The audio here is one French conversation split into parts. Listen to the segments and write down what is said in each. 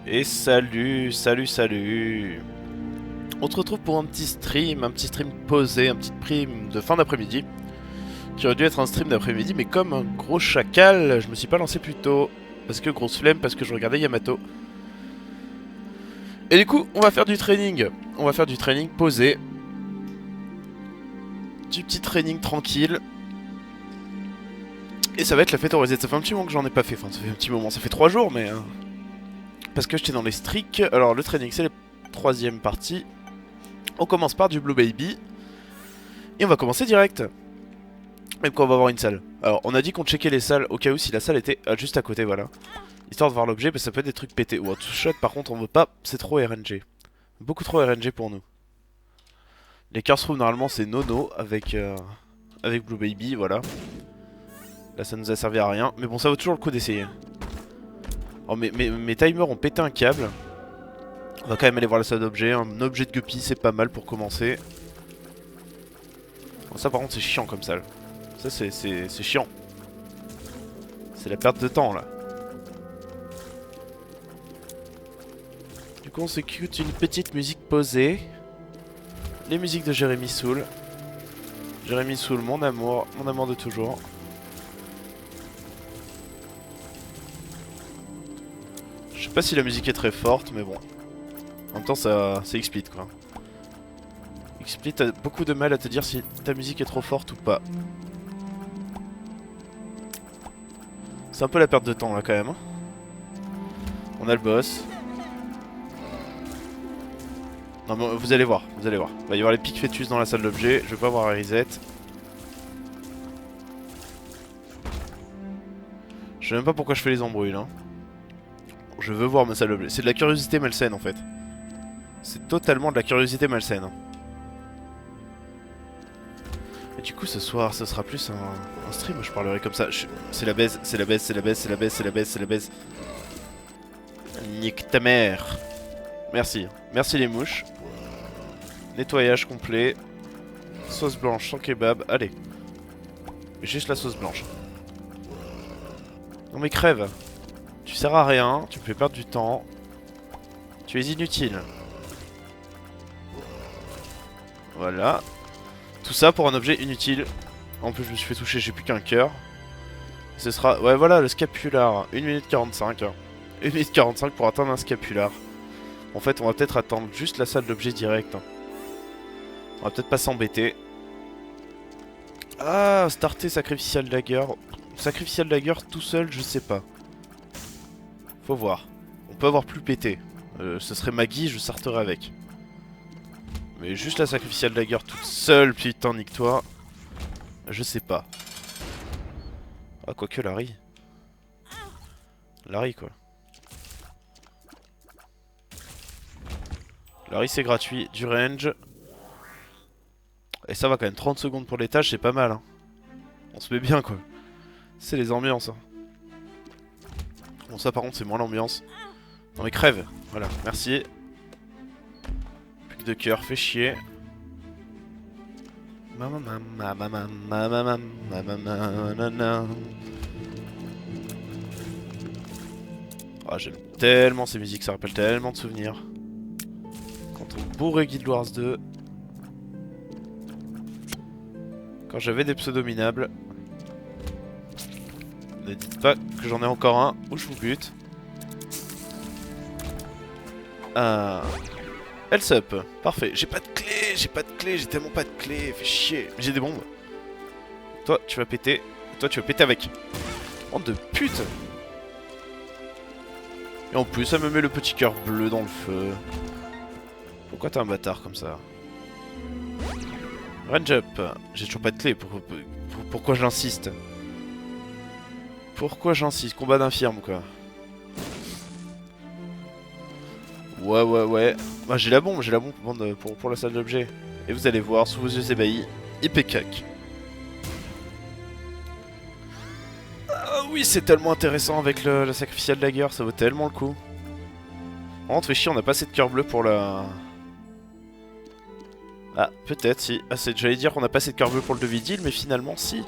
Et salut, salut, salut. On se retrouve pour un petit stream posé, un petit stream de fin d'après-midi. Qui aurait dû être un stream d'après-midi, mais comme un gros chacal, je me suis pas lancé plus tôt. Parce que grosse flemme, parce que je regardais Yamato. Et du coup, on va faire du training. On va faire du training posé. Du petit training tranquille. Et ça va être la fête au reset. Ça fait un petit moment que j'en ai pas fait. Enfin, ça fait un petit moment. Ça fait 3 jours, mais... parce que j'étais dans les streaks. Alors, le training, c'est la troisième partie. On commence par du Blue Baby. Et on va commencer direct. Même quand on va avoir une salle. Alors, on a dit qu'on checkait les salles au cas où si la salle était juste à côté, voilà. Histoire de voir l'objet, parce que ça peut être des trucs pétés. Ou un two-shot, par contre, on veut pas. C'est trop RNG. Beaucoup trop RNG pour nous. Les curse rooms, normalement, c'est nono avec Blue Baby, voilà. Là, ça nous a servi à rien. Mais bon, ça vaut toujours le coup d'essayer. Oh, mes timers ont pété un câble. On va quand même aller voir la salle d'objet. Un objet de guppy, c'est pas mal pour commencer. Bon, ça, par contre, c'est chiant comme salle. Ça, c'est chiant. C'est la perte de temps, là. Du coup, on s'écoute une petite musique posée. Les musiques de Jérémy Soul. Jérémy Soul, mon amour de toujours. Je sais pas si la musique est très forte, mais bon. En même temps, c'est Xsplit, quoi. Xsplit a beaucoup de mal à te dire si ta musique est trop forte ou pas. C'est un peu la perte de temps, là, quand même. Hein. On a le boss. Non, mais vous allez voir, vous allez voir. Il va y avoir les pics fœtus dans la salle d'objet. Je vais pas avoir un reset. Je sais même pas pourquoi je fais les embrouilles, là. Je veux voir ma salle d'objet. C'est de la curiosité malsaine, en fait. C'est totalement de la curiosité malsaine. Et du coup, ce soir, ce sera plus un stream où je parlerai comme ça. C'est la baise, c'est la baise, c'est la baise, c'est la baise, c'est la baise, c'est la baise. Nique ta mère. Merci. Merci les mouches. Nettoyage complet. Sauce blanche sans kebab. Allez. Juste la sauce blanche. Non mais crève. Tu sers à rien. Tu me fais perdre du temps. Tu es inutile. Voilà. Tout ça pour un objet inutile. En plus, je me suis fait toucher, j'ai plus qu'un cœur. Ce sera... ouais, voilà, le scapular. 1 minute 45. 1 minute 45 pour atteindre un scapular. En fait, on va peut-être attendre juste la salle d'objet direct. On va peut-être pas s'embêter. Ah, starter Sacrificial Dagger. Sacrificial Dagger tout seul, je sais pas. Faut voir. On peut avoir plus pété. Ce serait Maggie, je starterai avec. Mais juste la Sacrificial Dagger toute seule, putain, nique-toi. Je sais pas. Ah, quoique Larry. Larry, quoi. Larry, c'est gratuit. Du range. Et ça va quand même. 30 secondes pour les tâches, c'est pas mal. Hein. On se met bien, quoi. C'est les ambiances. Hein. Bon, ça, par contre, c'est moins l'ambiance. Non, mais crève. Voilà, merci. Plus que de cœur, fait chier. Ah, j'aime tellement ces musiques, ça rappelle tellement de souvenirs. Quand on bourrait Guild Wars 2. Quand j'avais des pseudos minables. Ne dites pas que j'en ai encore un où je vous bute. Health up, parfait. J'ai pas de clé, j'ai tellement pas de clé, fait chier. J'ai des bombes. Toi, tu vas péter. Toi, tu vas péter avec. Bande de pute. Et en plus, ça me met le petit cœur bleu dans le feu. Pourquoi t'es un bâtard comme ça? Range up. J'ai toujours pas de clé. Pourquoi j'insiste? Pourquoi j'insiste? Combat d'infirme, quoi. Ouais. Ah, j'ai la bombe pour la salle d'objet. Et vous allez voir, sous vos yeux ébahis, Ipekak. Ah oui, c'est tellement intéressant avec le Sacrificial Dagger, ça vaut tellement le coup. On te fait chier, on a pas assez de cœur bleu pour la... Ah, peut-être, si. Ah, j'allais dire qu'on a pas assez de cœur bleu pour le Devidil, mais finalement, si.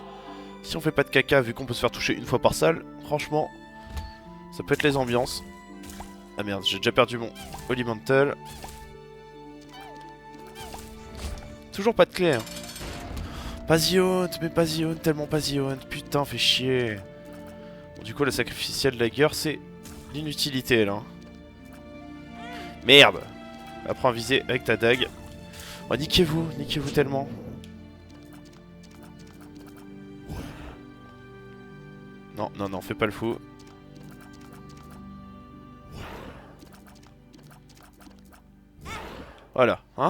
Si on fait pas de caca, vu qu'on peut se faire toucher une fois par salle, franchement, ça peut être les ambiances. Ah merde, j'ai déjà perdu mon Holy Mantle. Toujours pas de clé. Hein. Pas Zion, mais pas Zion, tellement pas Zion. Putain, fait chier. Bon, du coup, la sacrificielle dagger, c'est l'inutilité là. Merde. Apprends à viser avec ta dague. Oh, niquez-vous tellement. Non, non, non, fais pas le fou. Voilà, hein.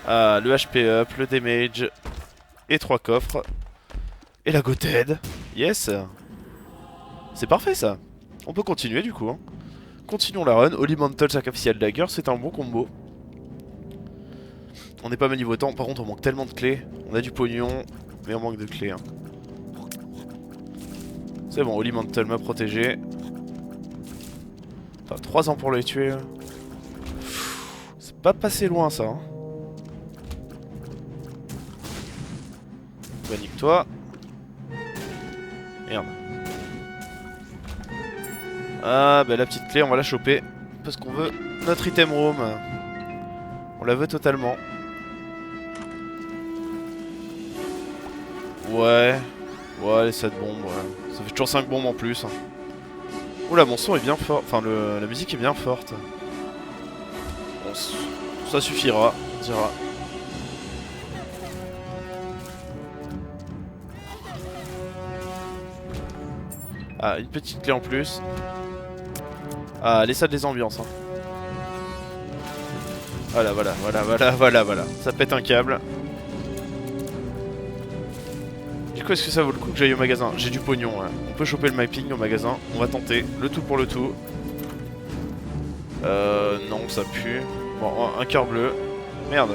Ah, le HP up, le damage. Et 3 coffres. Et la goted. Yes. C'est parfait ça. On peut continuer du coup. Hein. Continuons la run. Holy Mantle, Sacrificial Dagger, c'est un bon combo. On n'est pas mal niveau temps. Par contre, on manque tellement de clés. On a du pognon, mais on manque de clés. Hein. C'est bon, Holy Mantle m'a protégé. Enfin, 3 ans pour les tuer. C'est pas passé loin ça. Hein. Bah, nique-toi. Merde. Ah, bah la petite clé, on va la choper. Parce qu'on veut notre item room. On la veut totalement. Ouais. Ouais, les 7 bombes, ouais. Ça fait toujours 5 bombes en plus. Hein. Oula, mon son est bien fort. Enfin, la musique est bien forte. Bon, ça suffira, on dira. Ah, une petite clé en plus. Ah, les salles des ambiances. Hein. Voilà, voilà, voilà, voilà, voilà, voilà. Ça pète un câble. Du coup, est-ce que ça vaut le coup que j'aille au magasin? J'ai du pognon, ouais. On peut choper le mapping au magasin. On va tenter. Le tout pour le tout. Non, ça pue. Bon, un cœur bleu. Merde.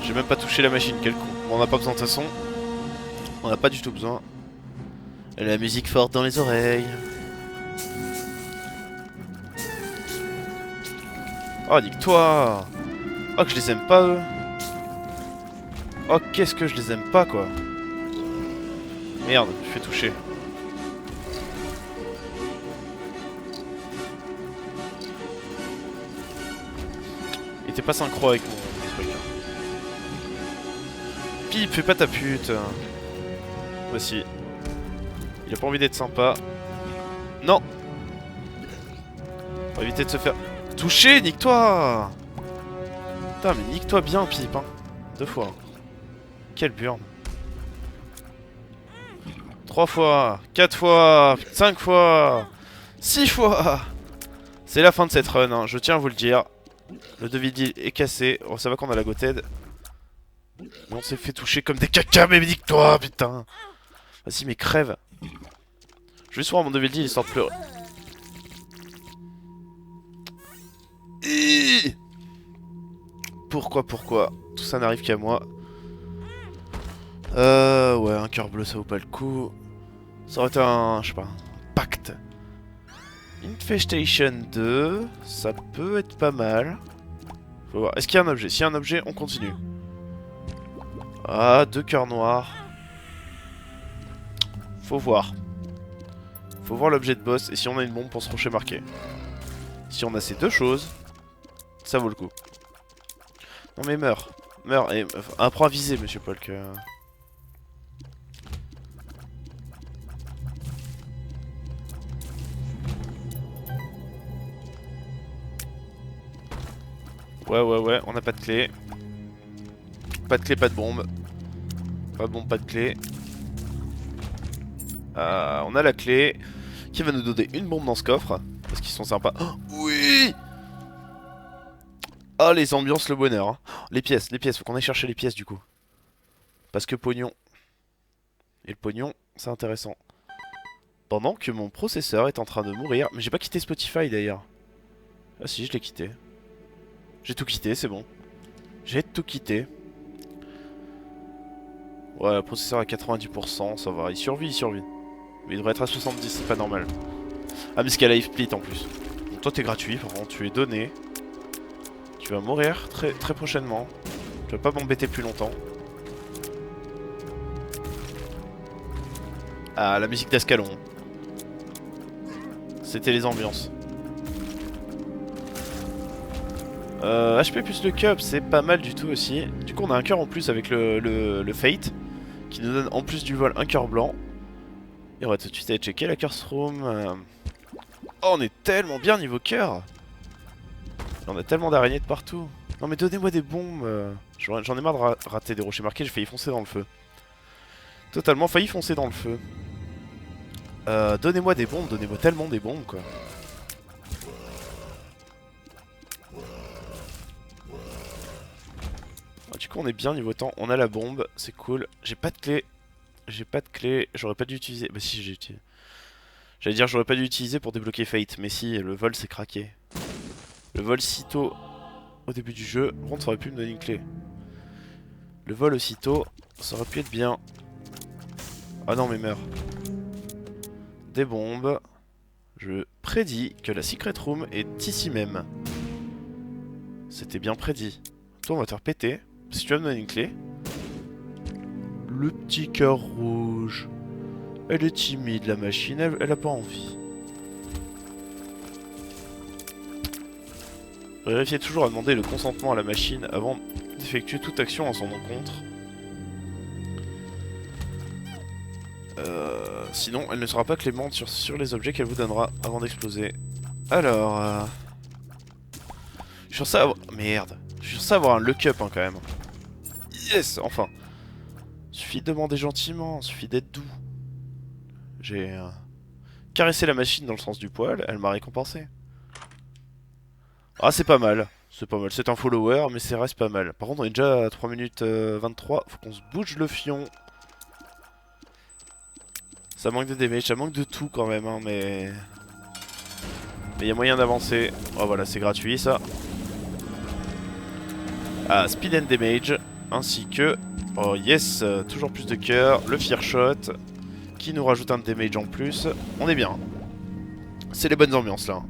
J'ai même pas touché la machine, quel con. Bon, on n'a pas besoin de toute façon. On n'a pas du tout besoin. Et la musique forte dans les oreilles. Oh, nique-toi! Oh, que je les aime pas, eux! Oh, qu'est-ce que je les aime pas, quoi! Merde, je fais toucher. Il était pas synchro avec mon truc. Pipe, fais pas ta pute! Voici. Il a pas envie d'être sympa. Non! Pour éviter de se faire... toucher, nique-toi! Putain, mais nique-toi bien, Pipe, hein. 2 fois. Quelle burne. 3 fois, 4 fois, 5 fois, 6 fois. C'est la fin de cette run, hein. Je tiens à vous le dire. Le Devildeal est cassé. Oh, ça va qu'on a la goted. Mais on s'est fait toucher comme des caca, mais nique-toi, putain. Vas-y, mais crève. Je vais souvent mon Devildeal histoire de pleurer. Pourquoi tout ça n'arrive qu'à moi. Ouais, un cœur bleu, ça vaut pas le coup. Ça aurait été un, je sais pas, un pacte. Infestation 2, ça peut être pas mal. Faut voir. Est-ce qu'il y a un objet? S'il y a un objet, on continue. Ah, 2 cœurs noirs. Faut voir. Faut voir l'objet de boss et si on a une bombe pour se rocher marqué. Si on a ces deux choses, ça vaut le coup. Non mais meurs. Meurs et apprends à viser, monsieur Polk. Ouais, on n'a pas de clé. Pas de clé, pas de bombe. Pas de bombe, pas de clé. On a la clé qui va nous donner une bombe dans ce coffre. Parce qu'ils sont sympas. Oh, oui! Ah, les ambiances, le bonheur. Hein. Les pièces, faut qu'on aille chercher les pièces du coup. Parce que pognon. Et le pognon, c'est intéressant. Pendant que mon processeur est en train de mourir. Mais j'ai pas quitté Spotify d'ailleurs. Ah si, je l'ai quitté. J'ai tout quitté, c'est bon. J'ai tout quitté. Ouais, le processeur à 90%, ça va. Il survit. Mais il devrait être à 70, c'est pas normal. Ah, mais c'est qu'à live split en plus. Donc toi, t'es gratuit, par contre, tu es donné. Tu vas mourir très prochainement. Tu vas pas m'embêter plus longtemps. Ah, la musique d'Ascalon. c'était les ambiances. HP plus le cup, c'est pas mal du tout aussi. Du coup, on a un cœur en plus avec le Fate, qui nous donne en plus du vol un cœur blanc. Et on va tout de suite aller checker la curse room. Oh, on est tellement bien niveau cœur. On a tellement d'araignées de partout. Non mais donnez-moi des bombes. J'en ai marre de rater des rochers marqués, j'ai failli foncer dans le feu. Totalement failli foncer dans le feu. Donnez-moi des bombes, donnez-moi tellement des bombes quoi. Du coup on est bien niveau temps, on a la bombe, c'est cool. J'ai pas de clé. J'ai pas de clé, j'aurais pas dû utiliser. Bah si j'ai utilisé. J'allais dire j'aurais pas dû utiliser pour débloquer Fate, mais si, le vol c'est craqué. Le vol sitôt au début du jeu, par contre ça aurait pu me donner une clé. Le vol aussitôt, ça aurait pu être bien. Ah non mais meurs. Des bombes. Je prédis que la secret room est ici même. C'était bien prédit. Toi on va te faire péter. Si tu vas me donner une clé. Le petit cœur rouge. Elle est timide la machine, elle a pas envie. Vérifiez toujours à demander le consentement à la machine avant d'effectuer toute action en son encontre. Sinon, elle ne sera pas clémente sur les objets qu'elle vous donnera avant d'exploser. Alors... Je suis sûr ça avoir... Merde. Je suis sûr ça avoir un lock-up hein, quand même. Yes, enfin. Suffit de demander gentiment, suffit d'être doux. J'ai caressé la machine dans le sens du poil, elle m'a récompensé. Ah c'est pas mal, c'est pas mal, c'est un follower mais ça reste pas mal. Par contre on est déjà à 3 minutes 23, faut qu'on se bouge le fion. Ça manque de damage, ça manque de tout quand même hein, mais il y a moyen d'avancer. Oh voilà c'est gratuit ça. Ah speed and damage, ainsi que, oh yes, toujours plus de cœur, le fear shot, qui nous rajoute un damage en plus. On est bien. C'est les bonnes ambiances là.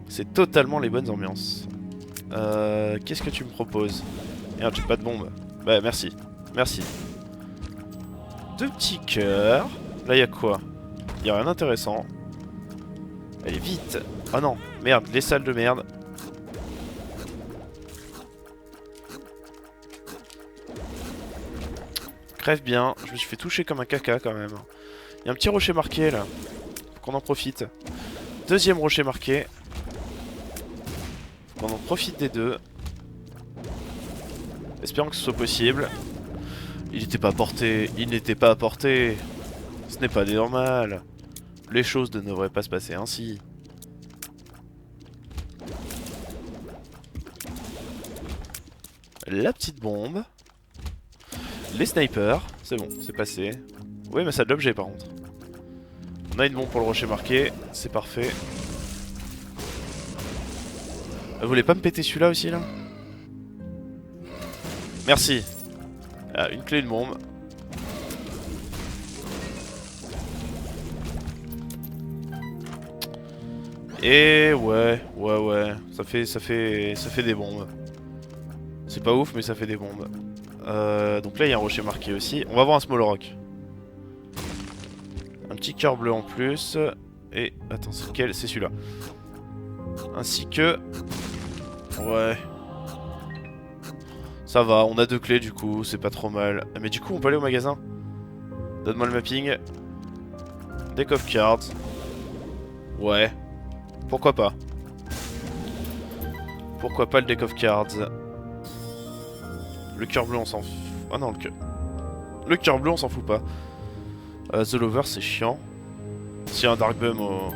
C'est totalement les bonnes ambiances. Qu'est-ce que tu me proposes? Merde, j'ai pas de bombe. Bah merci, merci. 2 petits cœurs. Là y'a quoi? Y'a rien d'intéressant. Allez vite. Ah non, merde, les salles de merde. Crève bien, je me suis fait toucher comme un caca quand même. Y'a un petit rocher marqué là. Faut qu'on en profite. Deuxième rocher marqué. Faut qu'on en profite des deux. Espérons que ce soit possible. Il n'était pas porté, il n'était pas apporté. Ce n'est pas normal. Les choses ne devraient pas se passer ainsi. La petite bombe. Les snipers, c'est bon, c'est passé. Oui mais ça a de l'objet par contre. On a une bombe pour le rocher marqué, c'est parfait. Vous voulez pas me péter celui-là aussi là? Merci. Ah, une clé, une bombe. Et ouais, ça fait des bombes. C'est pas ouf mais ça fait des bombes. Donc là il y a un rocher marqué aussi. On va voir un small rock. Un petit cœur bleu en plus. Et attends c'est lequel? C'est celui-là. Ainsi que... Ouais. Ça va, on a 2 clés du coup, c'est pas trop mal. Mais du coup on peut aller au magasin. Donne-moi le mapping. Deck of cards. Ouais. Pourquoi pas. Pourquoi pas le deck of cards. Le cœur bleu on s'en fout. Ah non le cœur bleu on s'en fout pas. The Lover c'est chiant. S'il y a un Dark Bum au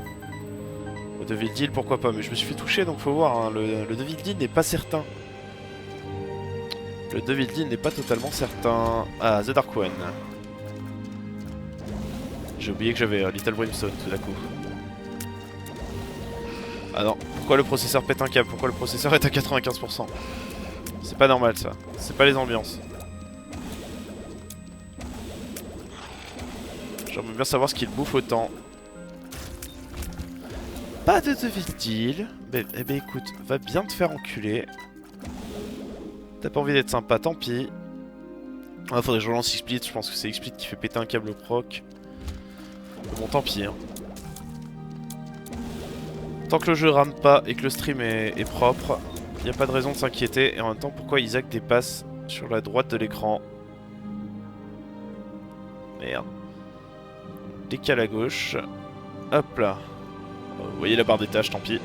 Devil Deal pourquoi pas. Mais je me suis fait toucher donc faut voir hein. Le Devil Deal n'est pas certain. Le Devil Deal n'est pas totalement certain. Ah The Dark One. J'ai oublié que j'avais Little Brimstone tout d'un coup. Ah non, pourquoi le processeur pète un câble? Pourquoi le processeur est à 95%? C'est pas normal ça, c'est pas les ambiances. J'aimerais bien savoir ce qu'il bouffe autant. Pas de Devil Deal. Eh ben écoute, va bien te faire enculer. T'as pas envie d'être sympa, tant pis. Ah, faudrait que je relance XSplit, je pense que c'est XSplit qui fait péter un câble au proc. Bon tant pis hein. Tant que le jeu rame pas et que le stream est propre, il n'y a pas de raison de s'inquiéter. Et en même temps, pourquoi Isaac dépasse sur la droite de l'écran? Merde. Décale à gauche. Hop là. Vous voyez la barre des tâches, tant pis.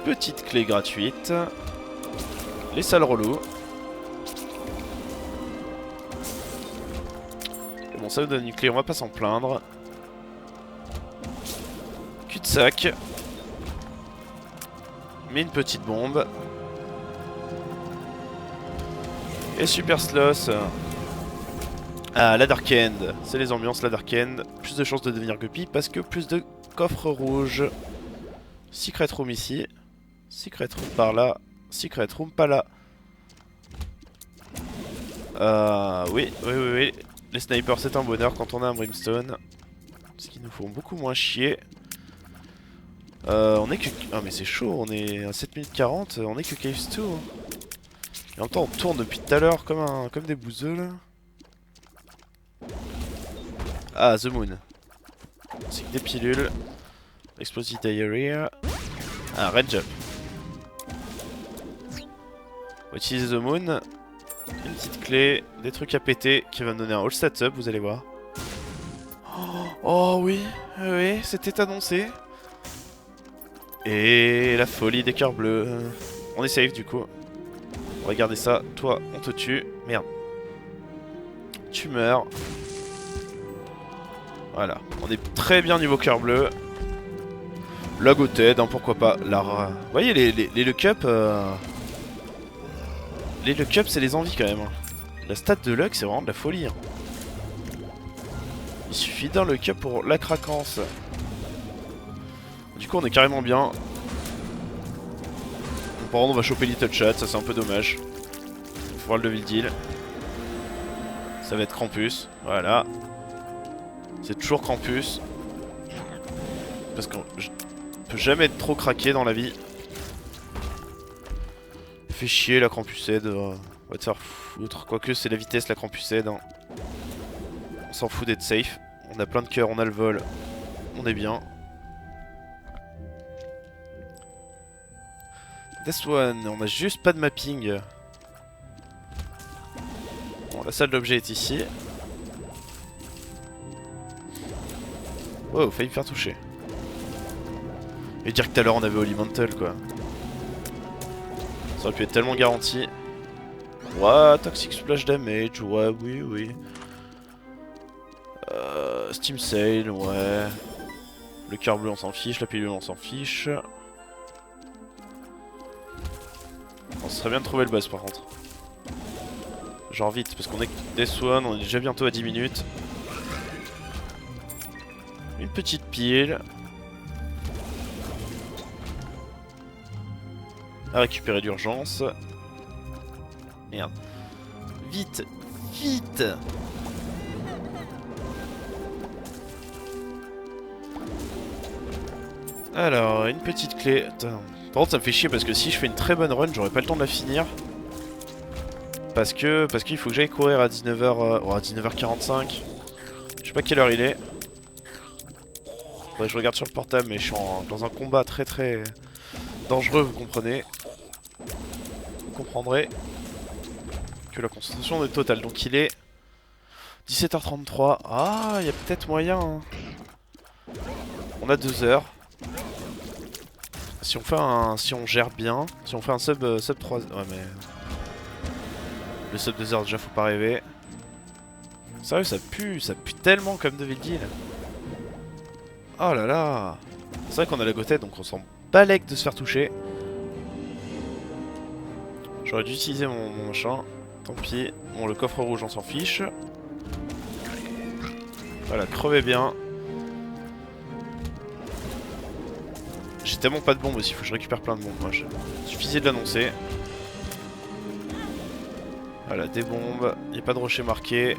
Petite clé gratuite. Les salles relous. Et bon, ça nous donne une clé, on va pas s'en plaindre. Cul-de-sac. Mais une petite bombe. Et Super Sloth. Ah, la Dark End. C'est les ambiances, la Dark End. Plus de chances de devenir guppy parce que plus de coffres rouges. Secret Room ici. Secret Room par là. Secret Room pas là. Oui. Les snipers, c'est un bonheur quand on a un Brimstone. Ce qui nous font beaucoup moins chier. On est que... Ah mais c'est chaud, on est à 7 minutes 40, on est que Caves 2. Et en même temps on tourne depuis tout à l'heure comme des bouseux là. Ah, The Moon. C'est que des pilules. Explosive Diarrhea. Ah, Range Up. On va utiliser The Moon. Une petite clé, des trucs à péter qui va me donner un all setup, vous allez voir. Oh oui, oui, c'était annoncé. Et la folie des cœurs bleus. On est safe du coup. Regardez ça, toi on te tue. Merde. Tu meurs. Voilà, on est très bien niveau cœur bleu. La Goted, hein, pourquoi pas. Vous voyez les luck up. Les luck up c'est les envies quand même. Hein. La stat de luck c'est vraiment de la folie. Hein. Il suffit d'un luck up pour la craquance. Du coup on est carrément bien. Par contre on va choper Little Chat, ça c'est un peu dommage. Il faut voir le devil deal. Ça va être Krampus, voilà. C'est toujours Krampus. Parce qu'on peut jamais être trop craqué dans la vie. Fait chier la Krampusade. On va te faire foutre. Quoique c'est la vitesse la Krampusade. Hein. On s'en fout d'être safe. On a plein de cœurs, on a le vol. On est bien. This one, on a juste pas de mapping. Bon, la salle d'objet est ici. Oh, failli me faire toucher. Et dire que tout à l'heure on avait Holy Mantle quoi. Ça aurait pu être tellement garanti. Ouais, Toxic Splash Damage, ouais, oui. Steam Sail, ouais. Le cœur bleu on s'en fiche, la pilule on s'en fiche. On serait bien de trouver le boss par contre. Genre vite, parce qu'on est Death One, on est déjà bientôt à 10 minutes. Une petite pile. À récupérer d'urgence. Merde. Vite. Alors, une petite clé. Attends. Par contre, ça me fait chier parce que si je fais une très bonne run, j'aurai pas le temps de la finir. Parce qu'il faut que j'aille courir à 19h... à 19h45. Je sais pas quelle heure il est. Ouais, je regarde sur le portable, mais je suis dans un combat très dangereux, vous comprenez. Vous comprendrez que la concentration est totale. Donc il est 17h33. Ah, il y a peut-être moyen. Hein. On a 2 heures. Si on gère bien, si on fait un sub 3... Ouais mais... Le sub 2 heures déjà faut pas rêver. Sérieux ça pue tellement comme Devil Deal. Oh là là. C'est vrai qu'on a la Gothette donc on s'en balèque de se faire toucher. J'aurais dû utiliser mon machin. Tant pis. Bon le coffre rouge on s'en fiche. Voilà, crevez bien. J'ai tellement pas de bombes aussi, faut que je récupère plein de bombes moi. Suffisait de l'annoncer. Voilà, des bombes. Il n'y a pas de rocher marqué.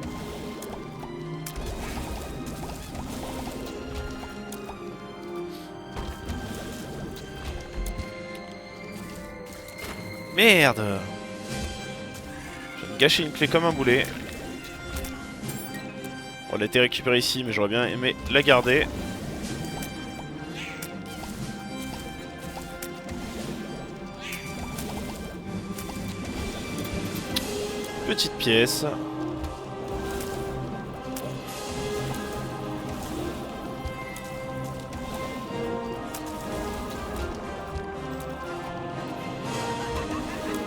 Merde! Je vais me gâcher une clé comme un boulet. Bon, elle a été récupérée ici, mais j'aurais bien aimé la garder. Petite pièce.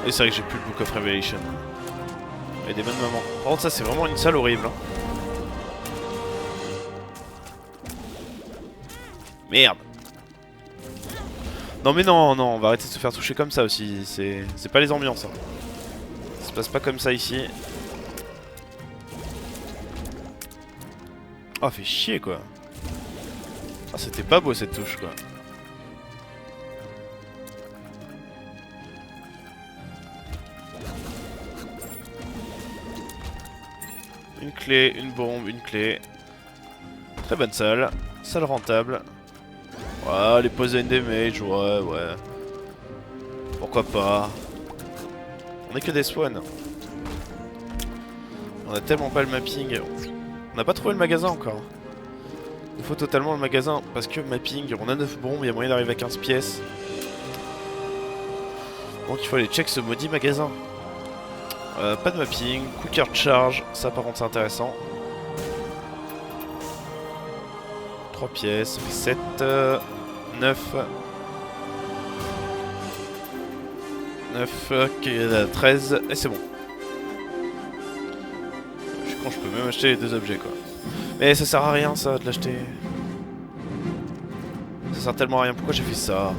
Et c'est vrai que j'ai plus le Book of Revelation. Et des bonnes mamans. Par contre ça c'est vraiment une salle horrible. Hein. Merde. Non mais non, non, on va arrêter de se faire toucher comme ça aussi. C'est pas les ambiances. Hein. Ça se passe pas comme ça ici. Ah, fait chier quoi. Ah, c'était pas beau cette touche quoi. Une clé, une bombe, une clé. Très bonne salle. Salle rentable. Ouais, les poser des mages, ouais, ouais. Pourquoi pas. On est que des spawns. On a tellement pas le mapping. On n'a pas trouvé le magasin encore. Il faut totalement le magasin. Parce que mapping, on a 9 bombes, il y a moyen d'arriver à 15 pièces. Donc il faut aller check ce maudit magasin. Pas de mapping, quicker charge, ça par contre c'est intéressant. 3 pièces, ça fait 7, 9. 9, 13, et c'est bon. Je suis con, je peux même acheter les 2 objets quoi. Mais ça sert à rien ça de l'acheter. Ça sert tellement à rien, pourquoi j'ai fait ça?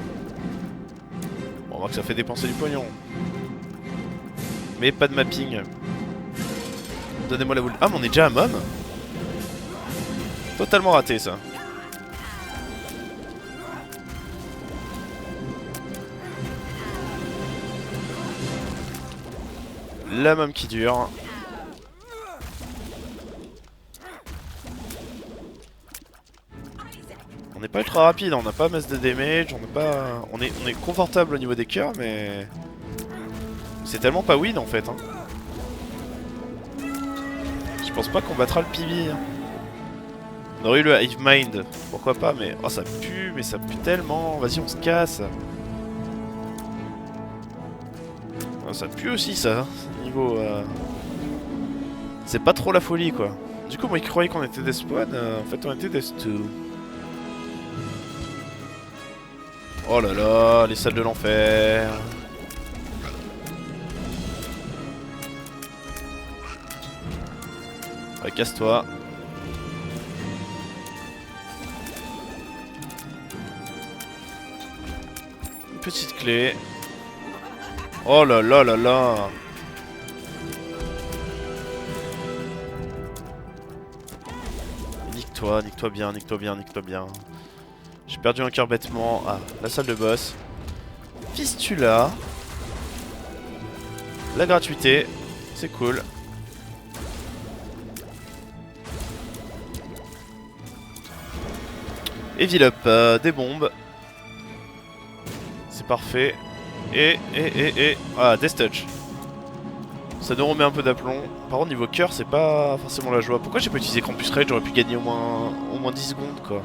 Bon, on voit que ça fait dépenser du pognon. Mais pas de mapping. Donnez-moi la boule. Ah mais on est déjà à mom. Totalement raté ça. La mom qui dure. On n'est pas ultra rapide, on n'a pas masse de damage, on n'est pas. On est confortable au niveau des cœurs mais. C'est tellement pas win en fait hein. Je pense pas qu'on battra le PB. Hein. On aurait eu le Hive Mind, pourquoi pas, mais. Oh ça pue, mais ça pue tellement. Vas-y on se casse. Oh, ça pue aussi ça, niveau. C'est pas trop la folie quoi. Du coup moi je croyais qu'on était des spawns, en fait on était des stu. Oh là là, les salles de l'enfer. Ouais, casse-toi. Une petite clé. Oh là là là là. Nique-toi bien, nique-toi bien, nique-toi bien. J'ai perdu un cœur bêtement. Ah, la salle de boss. Fistula. La gratuité. C'est cool. Evil Up, des bombes. C'est parfait. Et. Ah, Death Touch. Ça nous remet un peu d'aplomb. Par contre, niveau cœur, c'est pas forcément la joie. Pourquoi j'ai pas utilisé Campus Rage? J'aurais pu gagner au moins 10 secondes, quoi.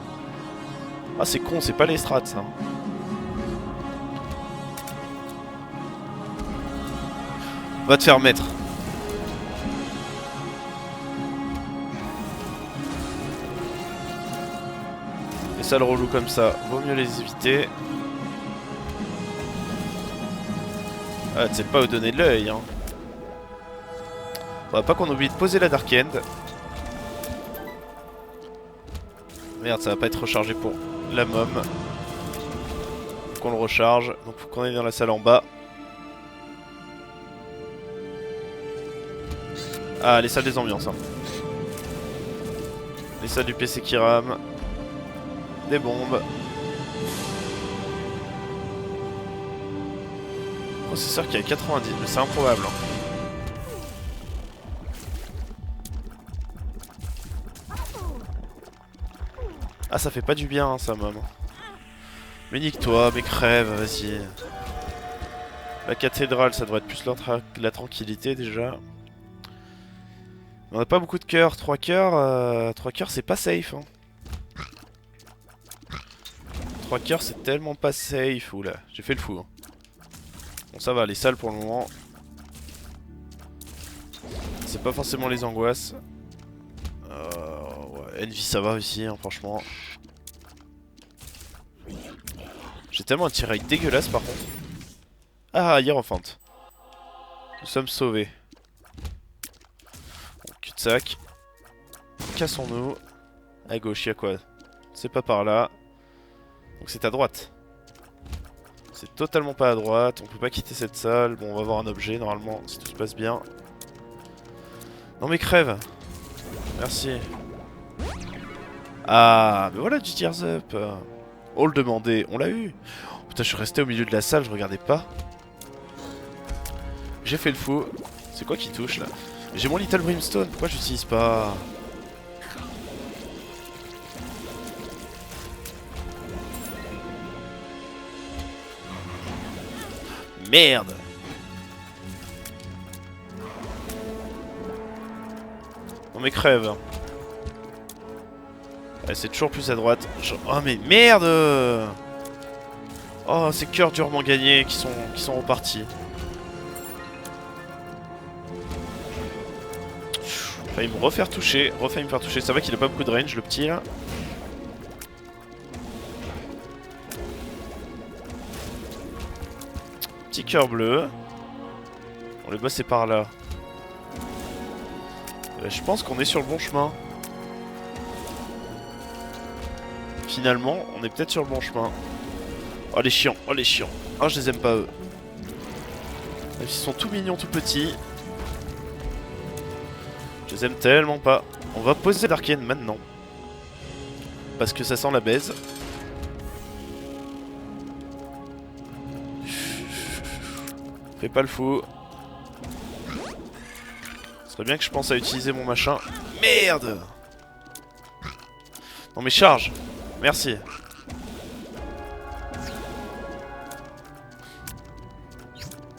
Ah, c'est con, c'est pas les strats, ça. Va te faire mettre. Les salles relous comme ça, vaut mieux les éviter. Ah, tu sais pas où donner de l'œil, hein. Faudra pas qu'on oublie de poser la Dark End. Merde, ça va pas être rechargé pour la mom. Faut qu'on le recharge. Donc faut qu'on aille dans la salle en bas. Ah, les salles des ambiances. Hein. Les salles du PC qui rame. Des bombes. Processeur qui a 90, mais c'est improbable. Hein. Ah, ça fait pas du bien, hein, ça, mom. Mais nique-toi, mais crève, vas-y. La cathédrale, ça devrait être plus la tranquillité, déjà. On a pas beaucoup de cœurs. 3 cœurs, 3 cœurs c'est pas safe. Hein. 3 cœurs c'est tellement pas safe. Oula, j'ai fait le fou. Hein. Bon ça va, les salles pour le moment. C'est pas forcément les angoisses. Ouais. Envy ça va aussi, hein, franchement. J'ai tellement un tir dégueulasse par contre. Ah, Hierophant. Nous sommes sauvés. Bon, cul-de-sac. Cassons-nous. À gauche, y'a quoi? C'est pas par là. Donc c'est à droite. C'est totalement pas à droite. On peut pas quitter cette salle. Bon, on va avoir un objet normalement, si tout se passe bien. Non mais crève. Merci. Ah, mais voilà du Tears Up. Oh, le demander, on l'a eu. Oh, putain, je suis resté au milieu de la salle, je regardais pas. J'ai fait le fou. C'est quoi qui touche là? J'ai mon Little Brimstone, pourquoi j'utilise pas? Merde! Non mais crève. Allez, c'est toujours plus à droite. Oh mais merde! Oh, ces cœurs durement gagnés qui sont repartis. Failli me refaire toucher, me faire toucher. Ça va qu'il a pas beaucoup de range, le petit là. Petit cœur bleu. Bon, le boss est par là. Je pense qu'on est sur le bon chemin. Finalement, on est peut-être sur le bon chemin. Oh les chiants, oh les chiants. Oh je les aime pas eux. Même s'ils sont tout mignons, tout petits. Je les aime tellement pas. On va poser l'arcane maintenant. Parce que ça sent la baise. Fais pas le fou. Ce serait bien que je pense à utiliser mon machin. Merde! Non mais charge! Merci.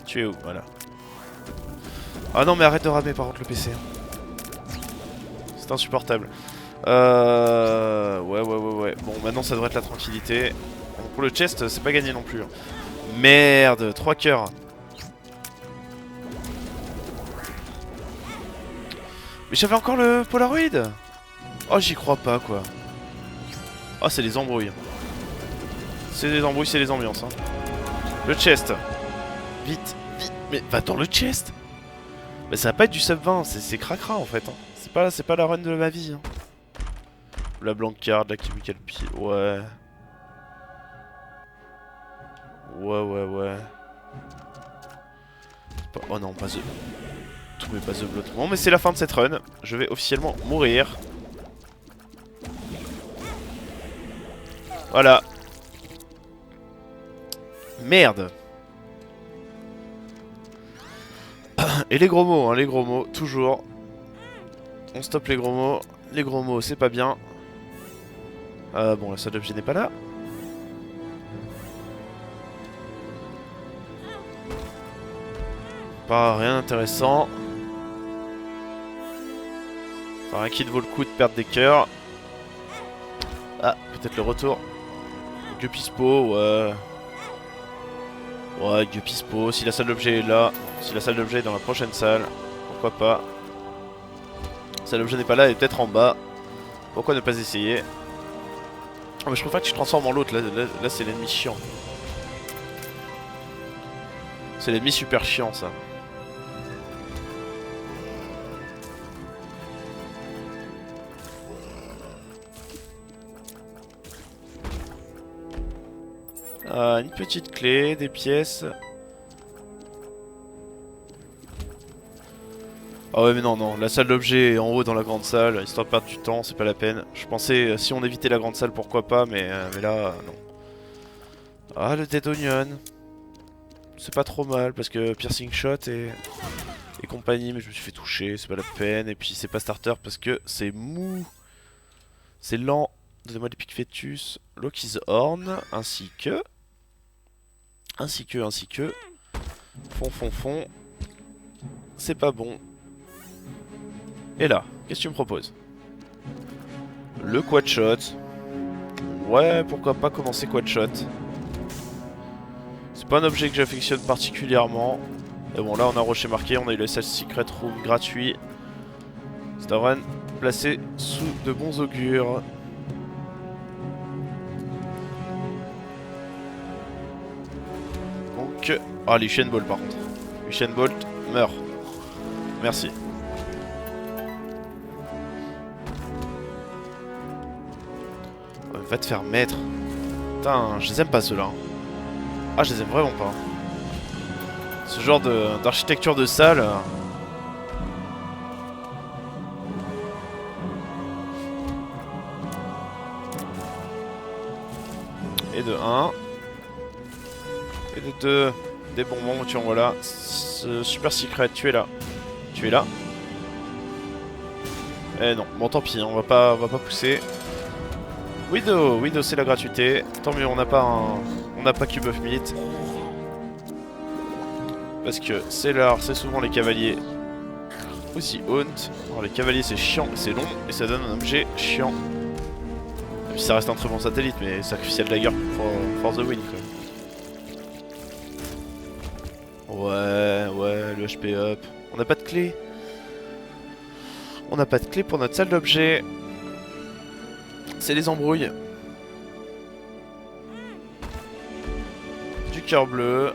Tu es où? Voilà. Ah non mais arrête de ramer par contre le PC. C'est insupportable. Ouais. Bon maintenant ça devrait être la tranquillité. Bon, pour le chest c'est pas gagné non plus. Merde, 3 cœurs. Mais j'avais encore le Polaroid. Oh j'y crois pas quoi. Oh c'est les embrouilles. C'est les embrouilles, c'est les ambiances hein. Le chest. Vite, vite. Mais va dans le chest. Mais ça va pas être du sub 20, c'est cracra en fait hein. C'est pas la run de ma vie hein. La blank card, la chemical peel, ouais. Ouais. Pas... Oh non, pas The. Tous mes pas The Blood. Bon mais c'est la fin de cette run. Je vais officiellement mourir. Voilà. Merde. Et les gros mots, hein, les gros mots, toujours. On stoppe les gros mots. Les gros mots, c'est pas bien. Bon, la salle d'objet n'est pas là. Pas rien d'intéressant. Enfin, rien qui ne vaut le coup de perdre des cœurs. Ah, peut-être le retour. Gupispo, ouais. Ouais, Gupispo. Si la salle d'objet est là, si la salle d'objet est dans la prochaine salle, pourquoi pas. Si la salle d'objet n'est pas là, elle est peut-être en bas. Pourquoi ne pas essayer? Oh, mais je préfère que tu te transformes en l'autre. Là c'est l'ennemi chiant. C'est l'ennemi super chiant, ça. Une petite clé, des pièces. Ah ouais mais non, la salle d'objet est en haut dans la grande salle, histoire de perdre du temps, c'est pas la peine. Je pensais, si on évitait la grande salle, pourquoi pas, mais là, non. Ah, le Dead Onion. C'est pas trop mal, parce que Piercing Shot et compagnie, mais je me suis fait toucher, c'est pas la peine. Et puis c'est pas starter parce que c'est mou. C'est lent. Donnez-moi l'Epic Fetus, Loki's Horn, ainsi que... Fond. C'est pas bon. Et là, qu'est-ce que tu me proposes? Le quad shot. Ouais, pourquoi pas commencer quad shot. C'est pas un objet que j'affectionne particulièrement. Et bon, là on a un rocher marqué, on a eu le Secret Room gratuit. C'est un run placé sous de bons augures. Donc... Ah, l'Usain Bolt par contre. Usain Bolt meurt. Merci. Va te faire mettre. Putain, je les aime pas ceux-là. Ah, je les aime vraiment pas. Ce genre d'architecture de salle. Et de 1. Et de 2. Des bonbons, tu en vois là. Ce super secret, tu es là. Tu es là. Eh non, bon tant pis, on va pas pousser. Widow c'est la gratuité. Tant mieux, on n'a pas Cube of Meat. Parce que c'est l'art, c'est souvent les cavaliers. Aussi Haunt. Alors les cavaliers c'est chiant, c'est long et ça donne un objet chiant. Et puis ça reste un très bon satellite, mais sacrificial dagger for the win quoi. Ouais, le HP up. On n'a pas de clé. On n'a pas de clé pour notre salle d'objets. C'est les embrouilles. Du cœur bleu.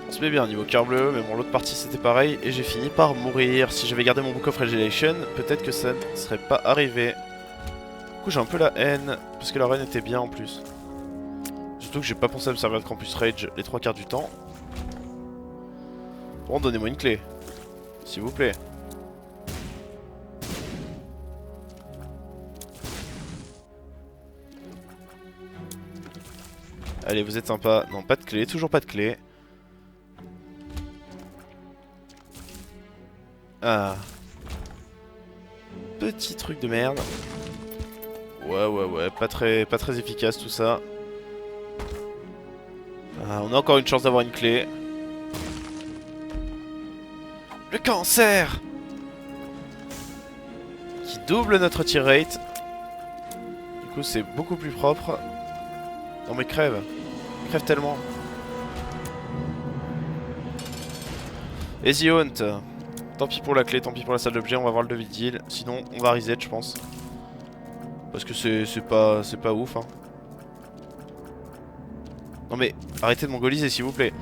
On se met bien niveau cœur bleu, mais bon, l'autre partie c'était pareil. Et j'ai fini par mourir. Si j'avais gardé mon Book of Revelation, peut-être que ça ne serait pas arrivé. Du coup, j'ai un peu la haine, parce que la reine était bien en plus. Surtout que j'ai pas pensé à me servir de Campus Rage les 3 quarts du temps. Bon, donnez-moi une clé. S'il vous plaît. Allez, vous êtes sympa. Non, pas de clé, toujours pas de clé. Ah. Petit truc de merde. Ouais, pas très efficace tout ça. Ah, on a encore une chance d'avoir une clé. Le cancer qui double notre tir rate. Du coup, c'est beaucoup plus propre. Non mais crève. Crève tellement. Easy Hunt. Tant pis pour la clé, tant pis pour la salle d'objet, on va voir le devis deal. Sinon, on va reset, je pense. Parce que c'est pas ouf, hein. Non mais, arrêtez de mongoliser, s'il vous plaît.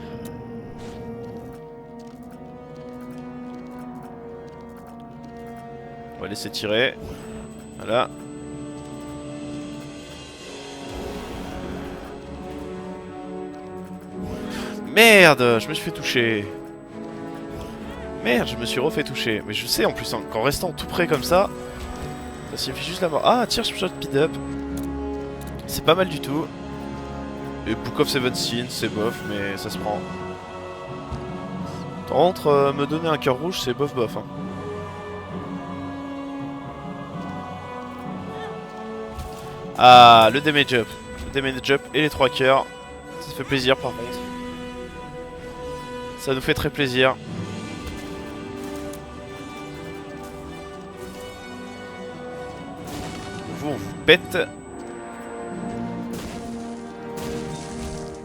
On va laisser tirer. Voilà. Merde, je me suis fait toucher. Merde, je me suis refait toucher. Mais je sais en plus, hein, qu'en restant tout près comme ça, ça signifie juste la mort. Ah, tiens, je me suis speed up. C'est pas mal du tout. Et Book of Seven Sins, c'est bof, mais ça se prend. Par contre, me donner un cœur rouge, c'est bof bof. Hein. Ah, le damage up. Le damage up et les 3 cœurs. Ça fait plaisir par contre. Ça nous fait très plaisir. Vous, on vous pète.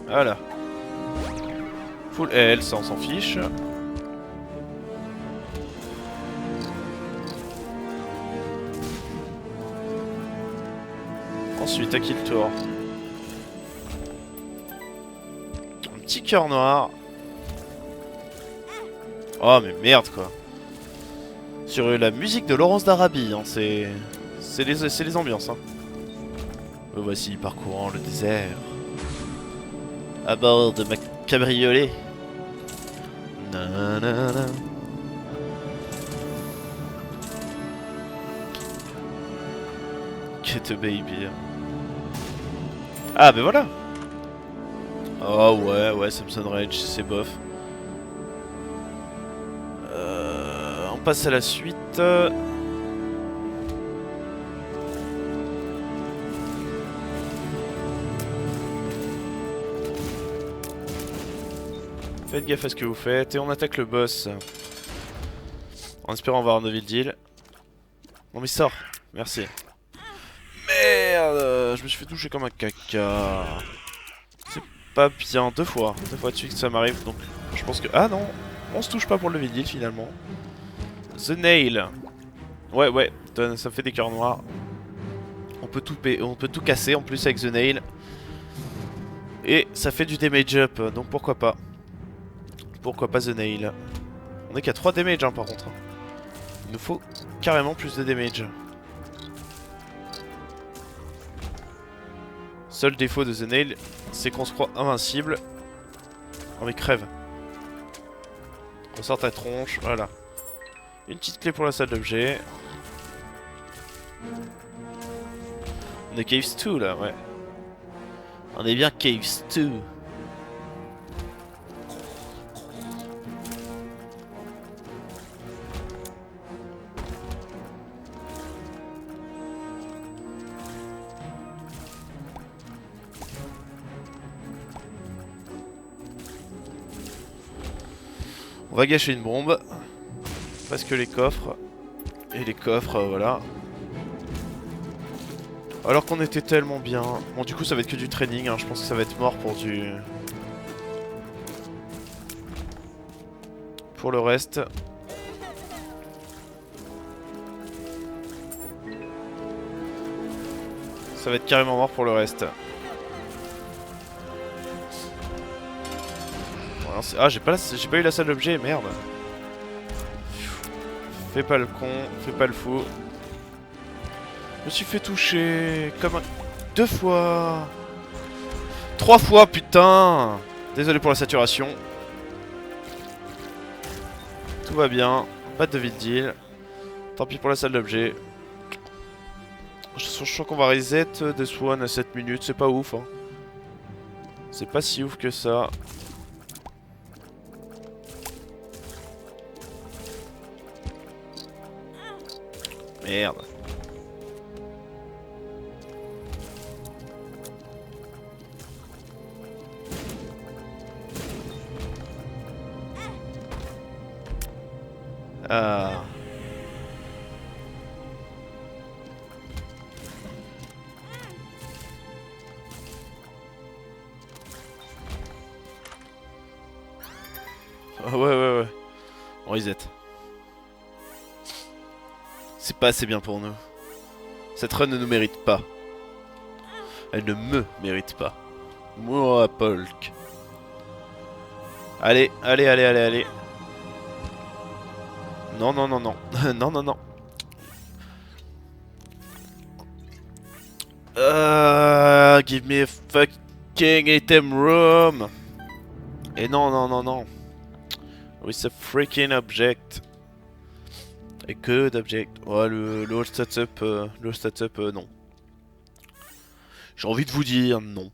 Voilà. Full L, ça on s'en fiche. Ensuite, à qui le tour? Un petit cœur noir. Oh mais merde quoi. Sur la musique de Laurence d'Arabie, hein, c'est les ambiances. Hein. Me voici parcourant le désert. À bord de ma cabriolet. Nanana. Get a baby. Ah ben voilà. Oh ouais, Samson Rage, c'est bof. On passe à la suite. Faites gaffe à ce que vous faites et on attaque le boss. En espérant avoir un Devil Deal. Non mais sors. Merci. Merde, je me suis fait toucher comme un caca. C'est pas bien. Deux fois de suite que ça m'arrive. Donc je pense que... Ah non, on se touche pas pour le Devil Deal finalement. The Nail. Ouais, ça fait des cœurs noirs. On peut tout casser en plus avec The Nail. Et ça fait du damage up, donc pourquoi pas. Pourquoi pas The Nail. On est qu'à 3 damage hein, par contre. Il nous faut carrément plus de damage. Seul défaut de The Nail, c'est qu'on se croit invincible. Oh mais crève. On sort ta tronche, voilà. Une petite clé pour la salle d'objet. On est Caves 2 là, ouais. On est bien Caves 2. On va gâcher une bombe. Parce que les coffres. Et les coffres, voilà. Alors qu'on était tellement bien. Bon, du coup, ça va être que du training. Hein. Je pense que ça va être mort pour du... Pour le reste. Ça va être carrément mort pour le reste. Voilà, ah, j'ai pas eu la salle d'objet, merde. Fais pas le con, fais pas le fou. Je me suis fait toucher comme un... 2 fois. 3 fois, putain. Désolé pour la saturation. Tout va bien. Pas de vide deal. Tant pis pour la salle d'objet. Je sens qu'on va reset des Swan à 7 minutes. C'est pas ouf. Hein. C'est pas si ouf que ça. Merde. Ah. Oh, ouais. On reset. C'est pas assez bien pour nous. Cette run ne nous mérite pas. Elle ne me mérite pas. Moi, Polk. Allez. Non. non. Give me a fucking item room. Et non. With a freaking object. Et que d'object. Ouais, le all stats up, non. J'ai envie de vous dire non.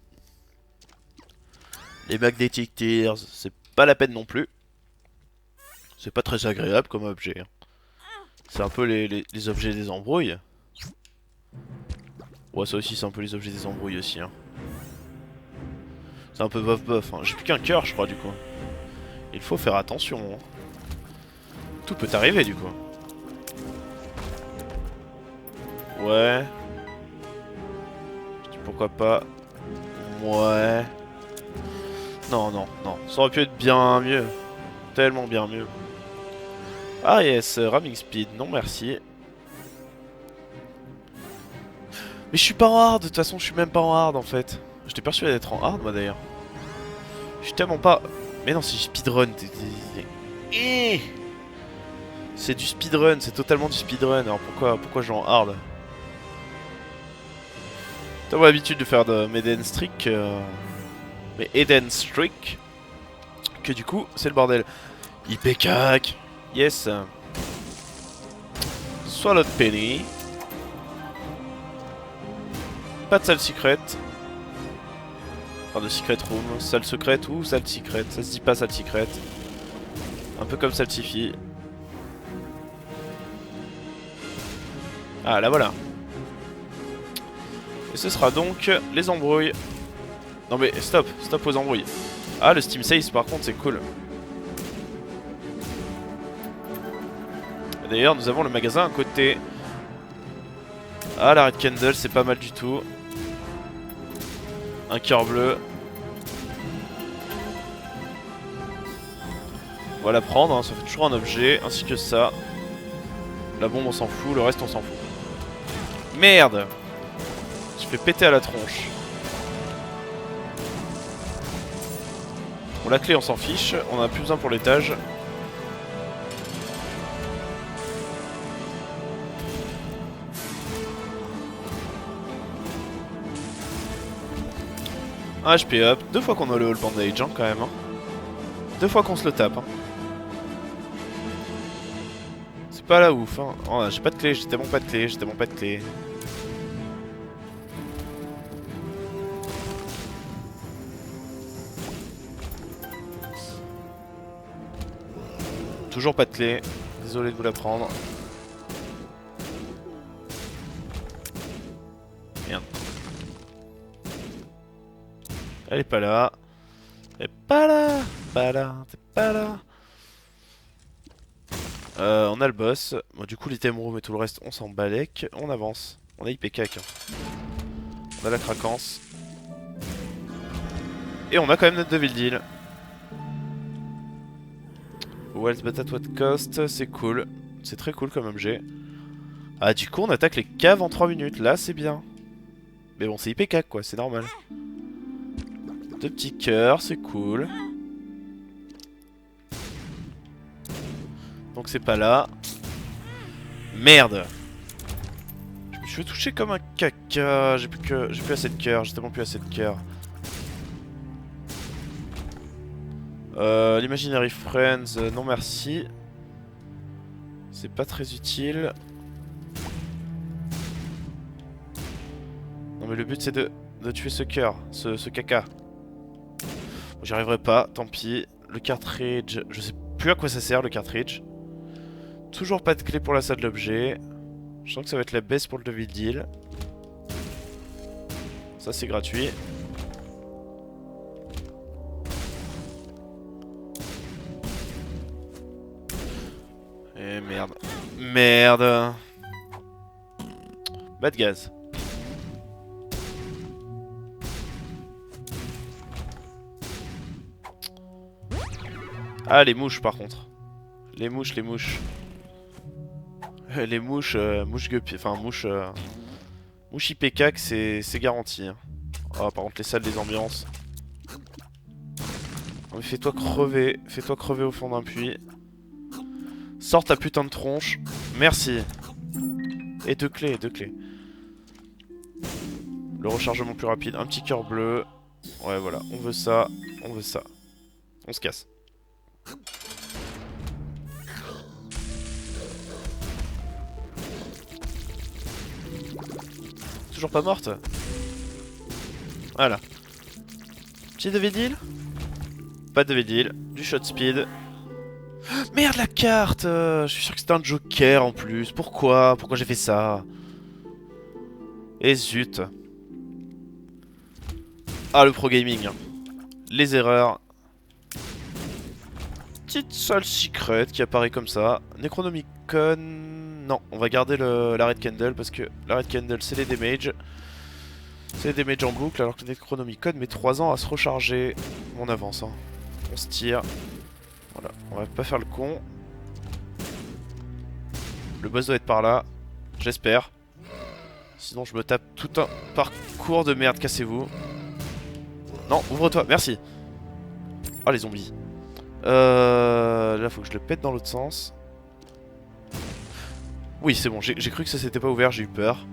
Les magnetic tears, c'est pas la peine non plus. C'est pas très agréable comme objet. Hein. C'est un peu les objets des embrouilles. Ouais, ça aussi, c'est un peu les objets des embrouilles aussi. Hein. C'est un peu bof. Hein. J'ai plus qu'un cœur, je crois, du coup. Il faut faire attention. Hein. Tout peut arriver, du coup. Ouais. Je dis pourquoi pas. Ouais. Non. Ça aurait pu être bien mieux. Tellement bien mieux. Ah yes, ramming speed. Non merci. Mais je suis pas en hard. De toute façon, je suis même pas en hard en fait. J'étais persuadé d'être en hard moi d'ailleurs. Je suis tellement pas... Mais non, c'est du speedrun. C'est du speedrun. C'est totalement du speedrun. Alors pourquoi je joue en hard? T'as l'habitude de faire de Eden Streak. Mais Eden Streak. Que du coup, c'est le bordel. IPCAC. Yes. Swallowed Penny. Pas de salle secrète. Enfin de secret room. Salle secrète ou salle secrète. Ça se dit pas salle secrète. Un peu comme Saltify. Ah là voilà. Et ce sera donc les embrouilles. Non mais stop aux embrouilles. Ah le Steam Save par contre c'est cool. D'ailleurs, nous avons le magasin à côté. Ah, la Red Candle, c'est pas mal du tout. Un cœur bleu. On va la prendre, hein, ça fait toujours un objet, ainsi que ça. La bombe, on s'en fout, le reste, on s'en fout. Merde! Je fais péter à la tronche. Bon, la clé, on s'en fiche, on en a plus besoin pour l'étage. Un HP up, 2 fois qu'on a le All Bandage, hein, quand même. Hein. 2 fois qu'on se le tape. Hein. C'est pas la ouf. Hein. Oh, j'ai pas de clé, j'ai tellement pas de clé, j'ai tellement pas de clé. Toujours pas de clé. Désolé de vous la prendre. Merde. Elle est pas là. Elle est pas là. Pas là. T'es pas là. On a le boss. Bon, du coup, l'item room et tout le reste, on s'en balèque. On avance. On a IPK. Hein. On a la craquance. Et on a quand même notre devil deal. Wells but at what cost, c'est cool. C'est très cool comme objet. Ah, du coup, on attaque les caves en 3 minutes. Là, c'est bien. Mais bon, c'est IPK quoi, c'est normal. 2 petits cœurs, c'est cool. Donc c'est pas là. Merde. Je me suis fait toucher comme un caca. J'ai plus assez de cœur. J'ai tellement plus assez de cœur. L'Imaginary Friends, non merci. C'est pas très utile. Non mais le but c'est de tuer ce cœur, ce caca. Bon, j'y arriverai pas, tant pis. Le cartridge, je sais plus à quoi ça sert le cartridge. Toujours pas de clé pour la salle d'objet. Je sens que ça va être la baisse pour le devil deal. Ça c'est gratuit. Et merde. Merde. Bas de gaz. Ah, les mouches par contre. Les mouches, les mouches. Les mouches, mouches guppy, enfin mouches... mouches IPK, c'est garanti. Hein. Oh, par contre les salles des ambiances. Non, mais fais-toi crever au fond d'un puits. Sors ta putain de tronche. Merci. Et 2 clés, 2 clés. Le rechargement plus rapide, un petit cœur bleu. Ouais voilà, on veut ça, on veut ça. On se casse. Toujours pas morte. Voilà. Petit devil deal. Pas de devil deal. Du shot speed. Merde la carte. Je suis sûr que c'était un joker en plus. Pourquoi j'ai fait ça? Et zut. Ah le pro gaming. Les erreurs. Petite salle secret qui apparaît comme ça. Necronomicon. Non, on va garder la Red Candle parce que la Red Candle c'est les damages. C'est les damages en boucle alors que le Necronomicon met 3 ans à se recharger. On avance, hein. On se tire. Voilà, on va pas faire le con. Le boss doit être par là. J'espère. Sinon je me tape tout un parcours de merde, cassez-vous. Non, ouvre-toi, merci. Oh les zombies. Là faut que je le pète dans l'autre sens. Oui c'est bon, j'ai cru que ça s'était pas ouvert, j'ai eu peur.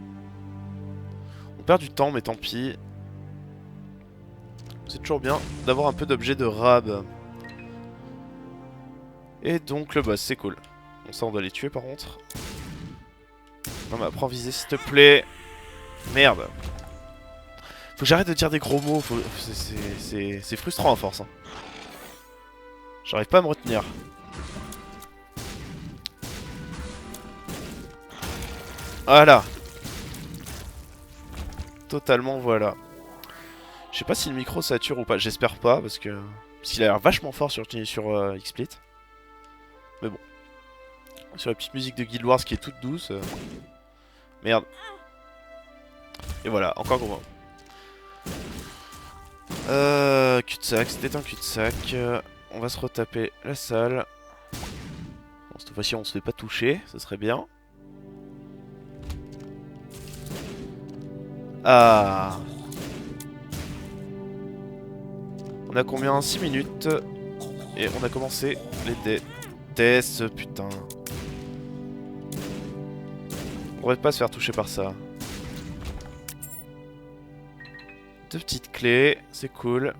On perd du temps mais tant pis. C'est toujours bien d'avoir un peu d'objets de rab. Et donc le boss, c'est cool. Bon ça on doit les tuer par contre. Non mais apprends à viser s'il te plaît. Merde. Faut que j'arrête de dire des gros mots, c'est frustrant à force. Hein. J'arrive pas à me retenir. Voilà. Totalement voilà. Je sais pas si le micro sature ou pas, j'espère pas parce qu'il a l'air vachement fort sur XSplit. Mais bon. Sur la petite musique de Guild Wars qui est toute douce. Merde. Et voilà, encore gros. Cul-de-sac, c'était un cul-de-sac. On va se retaper la salle. Bon, cette fois-ci on se fait pas toucher, ce serait bien. Ah. On a combien? 6 minutes. Et on a commencé les tests, putain. On va pas se faire toucher par ça. 2 petites clés, c'est cool.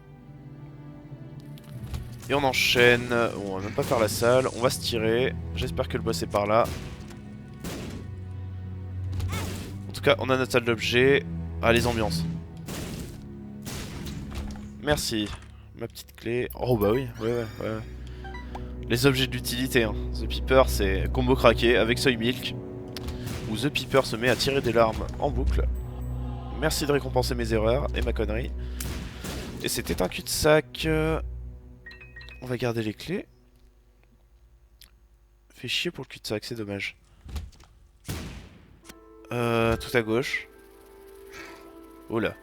Et on enchaîne. Bon, je vais pas faire la salle, on va se tirer. J'espère que le boss est par là. En tout cas, on a notre salle d'objets. Ah, les ambiances. Merci. Ma petite clé. Oh bah oui, ouais. Les objets d'utilité, hein. The Peeper, c'est combo craqué avec Soy Milk. Où The Peeper se met à tirer des larmes en boucle. Merci de récompenser mes erreurs et ma connerie. Et c'était un cul-de-sac. On va garder les clés. Fait chier pour le cul-de-sac, c'est dommage. Tout à gauche. Oh là.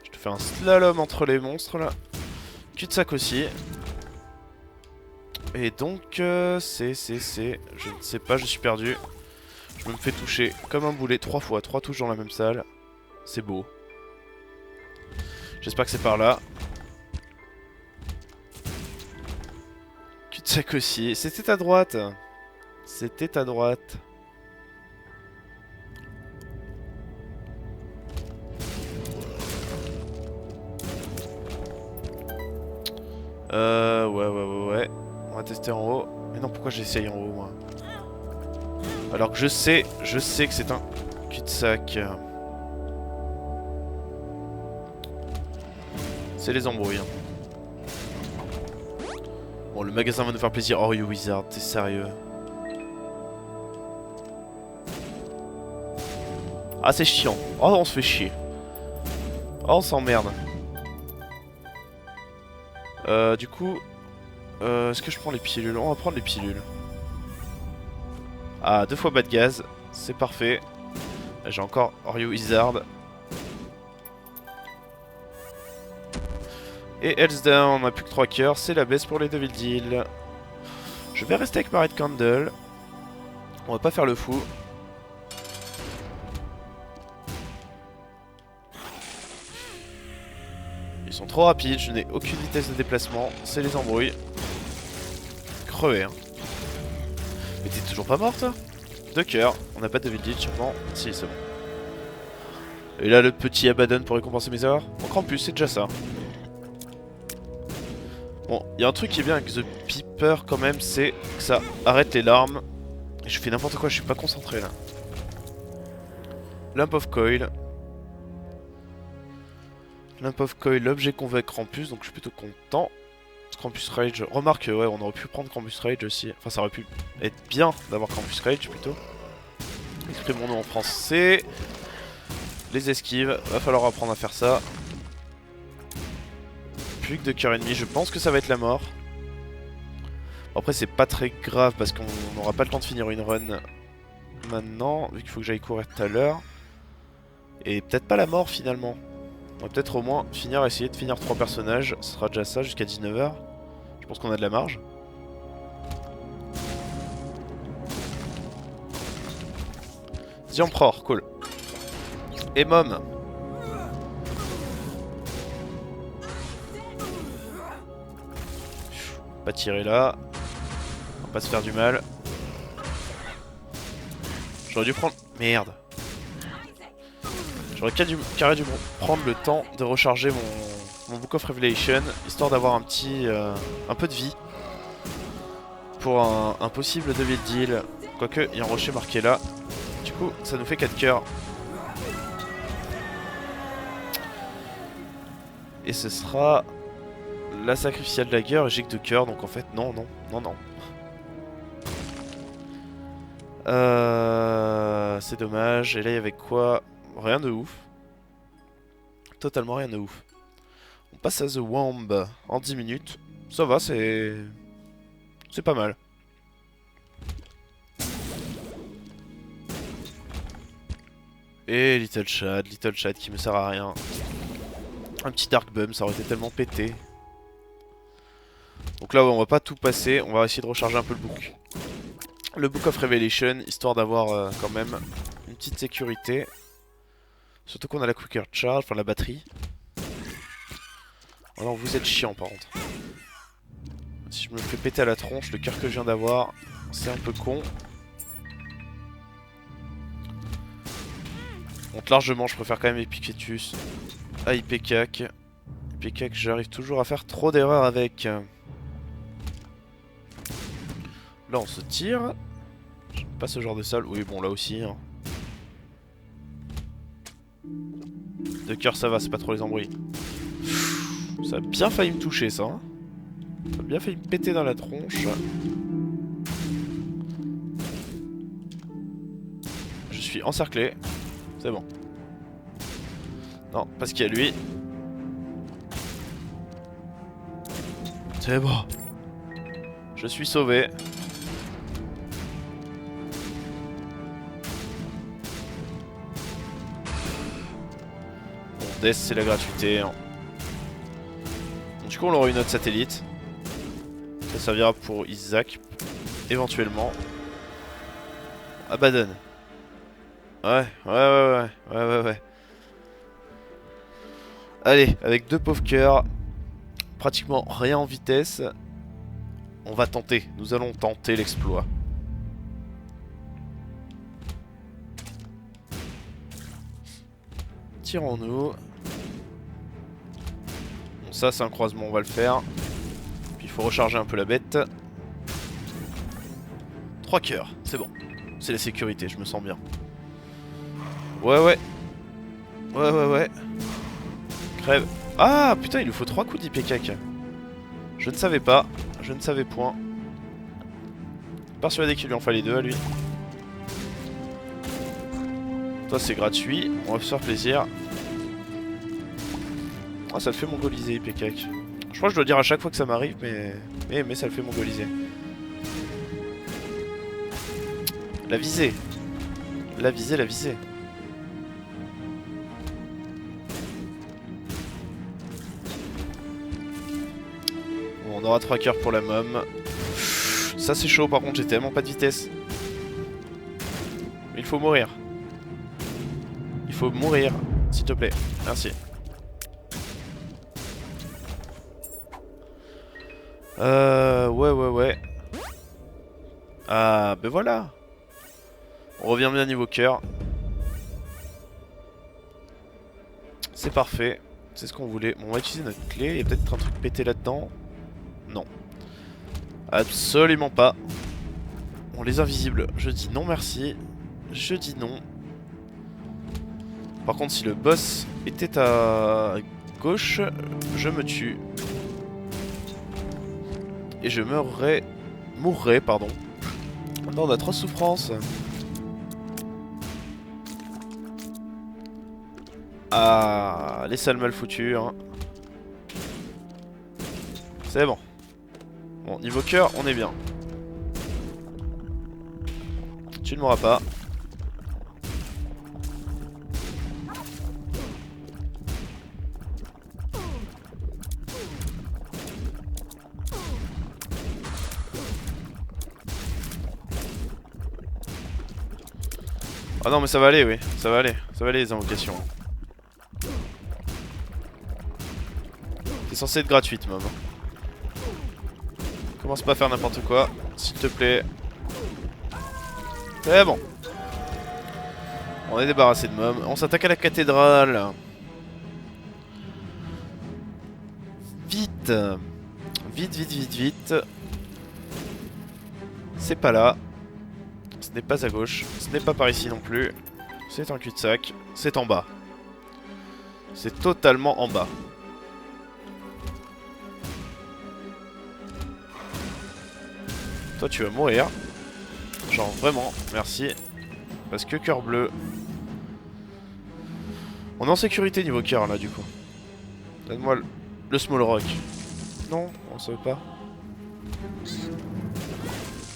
Je te fais un slalom entre les monstres là. Cul-de-sac aussi. Et donc, je ne sais pas, je suis perdu. Je me fais toucher comme un boulet 3 fois, 3 touches dans la même salle. C'est beau. J'espère que c'est par là. Cul-de-sac aussi. C'était à droite. C'était à droite. Ouais. On va tester en haut. Mais non, pourquoi j'essaye en haut, moi? Alors que je sais que c'est un cul-de-sac. C'est les embrouilles. Bon, le magasin va nous faire plaisir. Oh, you wizard, t'es sérieux? Ah, c'est chiant. Oh, on se fait chier. Oh, on s'emmerde. Du coup... est-ce que je prends les pilules? On va prendre les pilules. Ah, 2 fois bas de gaz. C'est parfait. J'ai encore Oreo Wizard. Et Hells Down, on a plus que 3 cœurs. C'est la baisse pour les Devil Deal. Je vais rester avec ma Red Candle. On va pas faire le fou. Ils sont trop rapides, je n'ai aucune vitesse de déplacement. C'est les embrouilles. Crevé, hein. Mais t'es toujours pas mort, toi? 2 cœurs. On n'a pas de Devil Deal, sûrement. Si, c'est bon. Et là, le petit Abaddon pour récompenser mes erreurs. Encore en plus, c'est déjà ça. Bon, il y a un truc qui est bien avec The Peeper quand même, c'est que ça arrête les larmes. Et je fais n'importe quoi, je suis pas concentré là. Lamp of Coil. Lamp of Coil, l'objet convoque Krampus, donc je suis plutôt content. Krampus Rage, remarque, ouais, on aurait pu prendre Krampus Rage aussi. Enfin, ça aurait pu être bien d'avoir Krampus Rage plutôt. Exprimons-nous en français. Les esquives, va falloir apprendre à faire ça. Plus que 2 cœurs et demi, je pense que ça va être la mort. Bon, après c'est pas très grave parce qu'on n'aura pas le temps de finir une run maintenant, vu qu'il faut que j'aille courir tout à l'heure. Et peut-être pas la mort finalement. On va peut-être au moins essayer de finir 3 personnages, ce sera déjà ça jusqu'à 19 h. Je pense qu'on a de la marge. The Emperor, cool. Et Mom. Pas tirer là. On va pas se faire du mal. J'aurais dû prendre... Merde. J'aurais carré dû prendre le temps de recharger mon Book of Revelation, histoire d'avoir un petit... un peu de vie. Pour un possible Devil Deal. Quoique, il y a un rocher marqué là. Du coup, ça nous fait 4 cœurs. Et ce sera... la sacrificielle dagger et j'ai que 2 cœurs, donc en fait, non. C'est dommage. Et là, il y avait quoi? Rien de ouf. Totalement rien de ouf. On passe à The Womb en 10 minutes. Ça va, c'est pas mal. Et Little Chad qui me sert à rien. Un petit Dark Bum, ça aurait été tellement pété. Donc là, on va pas tout passer, on va essayer de recharger un peu le book. Le Book of Revelation, histoire d'avoir quand même une petite sécurité. Surtout qu'on a la Quicker Charge, enfin la batterie. Alors vous êtes chiant par contre. Si je me fais péter à la tronche, le cœur que je viens d'avoir, c'est un peu con. Donc largement, je préfère quand même Epictetus à Ipecac. Ipecac, j'arrive toujours à faire trop d'erreurs avec. Là, on se tire. J'aime pas ce genre de salle. Oui, bon, là aussi. Hein. De cœur, ça va, c'est pas trop les embrouilles. Ça a bien failli me toucher, ça. Hein. Ça a bien failli me péter dans la tronche. Je suis encerclé. C'est bon. Non, parce qu'il y a lui. C'est bon. Je suis sauvé. Bon, Death, c'est la gratuité. Hein. Du coup, on aura une autre satellite. Ça servira pour Isaac, éventuellement. Abaddon. Ouais. Allez, avec 2 pauvres cœurs, pratiquement rien en vitesse, on va tenter. Nous allons tenter l'exploit. Tirons-nous. Bon, ça, c'est un croisement, on va le faire. Puis il faut recharger un peu la bête. 3 cœurs, c'est bon. C'est la sécurité, je me sens bien. Ouais. Crève. Ah putain, il lui faut 3 coups d'IPCAC. Je ne savais pas. Je ne savais point. Persuadé qu'il lui en fallait 2 à lui. Toi c'est gratuit, on va se faire plaisir. Ah ça le fait mongoliser IPCAC. Je crois que je dois dire à chaque fois que ça m'arrive, mais ça le fait mongoliser. La visée. La visée. Bon, on aura 3 cœurs pour la mom. Ça c'est chaud par contre, j'ai tellement pas de vitesse. Il faut mourir. Il faut mourir, s'il te plaît. Merci. Ouais. Ah, ben voilà. On revient bien niveau cœur. C'est parfait. C'est ce qu'on voulait. Bon, on va utiliser notre clé. Il y a peut-être un truc pété là-dedans. Non. Absolument pas. Bon, les invisibles, je dis non merci. Je dis non. Par contre, si le boss était à gauche, je me tue. Et je mourrais, pardon. Non, on a trop de souffrance. Ah, les salles mal foutues. Hein. C'est bon. Bon, niveau cœur, on est bien. Tu ne mourras pas. Ah non mais ça va aller, oui. Ça va aller les invocations. C'est censé être gratuite, maman. Commence pas à faire n'importe quoi, s'il te plaît. C'est bon. On est débarrassé de mom. On s'attaque à la cathédrale. Vite. Vite. C'est pas là. Ce n'est pas à gauche. Ce n'est pas par ici non plus. C'est un cul-de-sac. C'est en bas. C'est totalement en bas. Toi tu vas mourir. Genre vraiment, merci. Parce que cœur bleu. On est en sécurité niveau cœur là du coup. Donne-moi le small rock. Non, on se veut pas.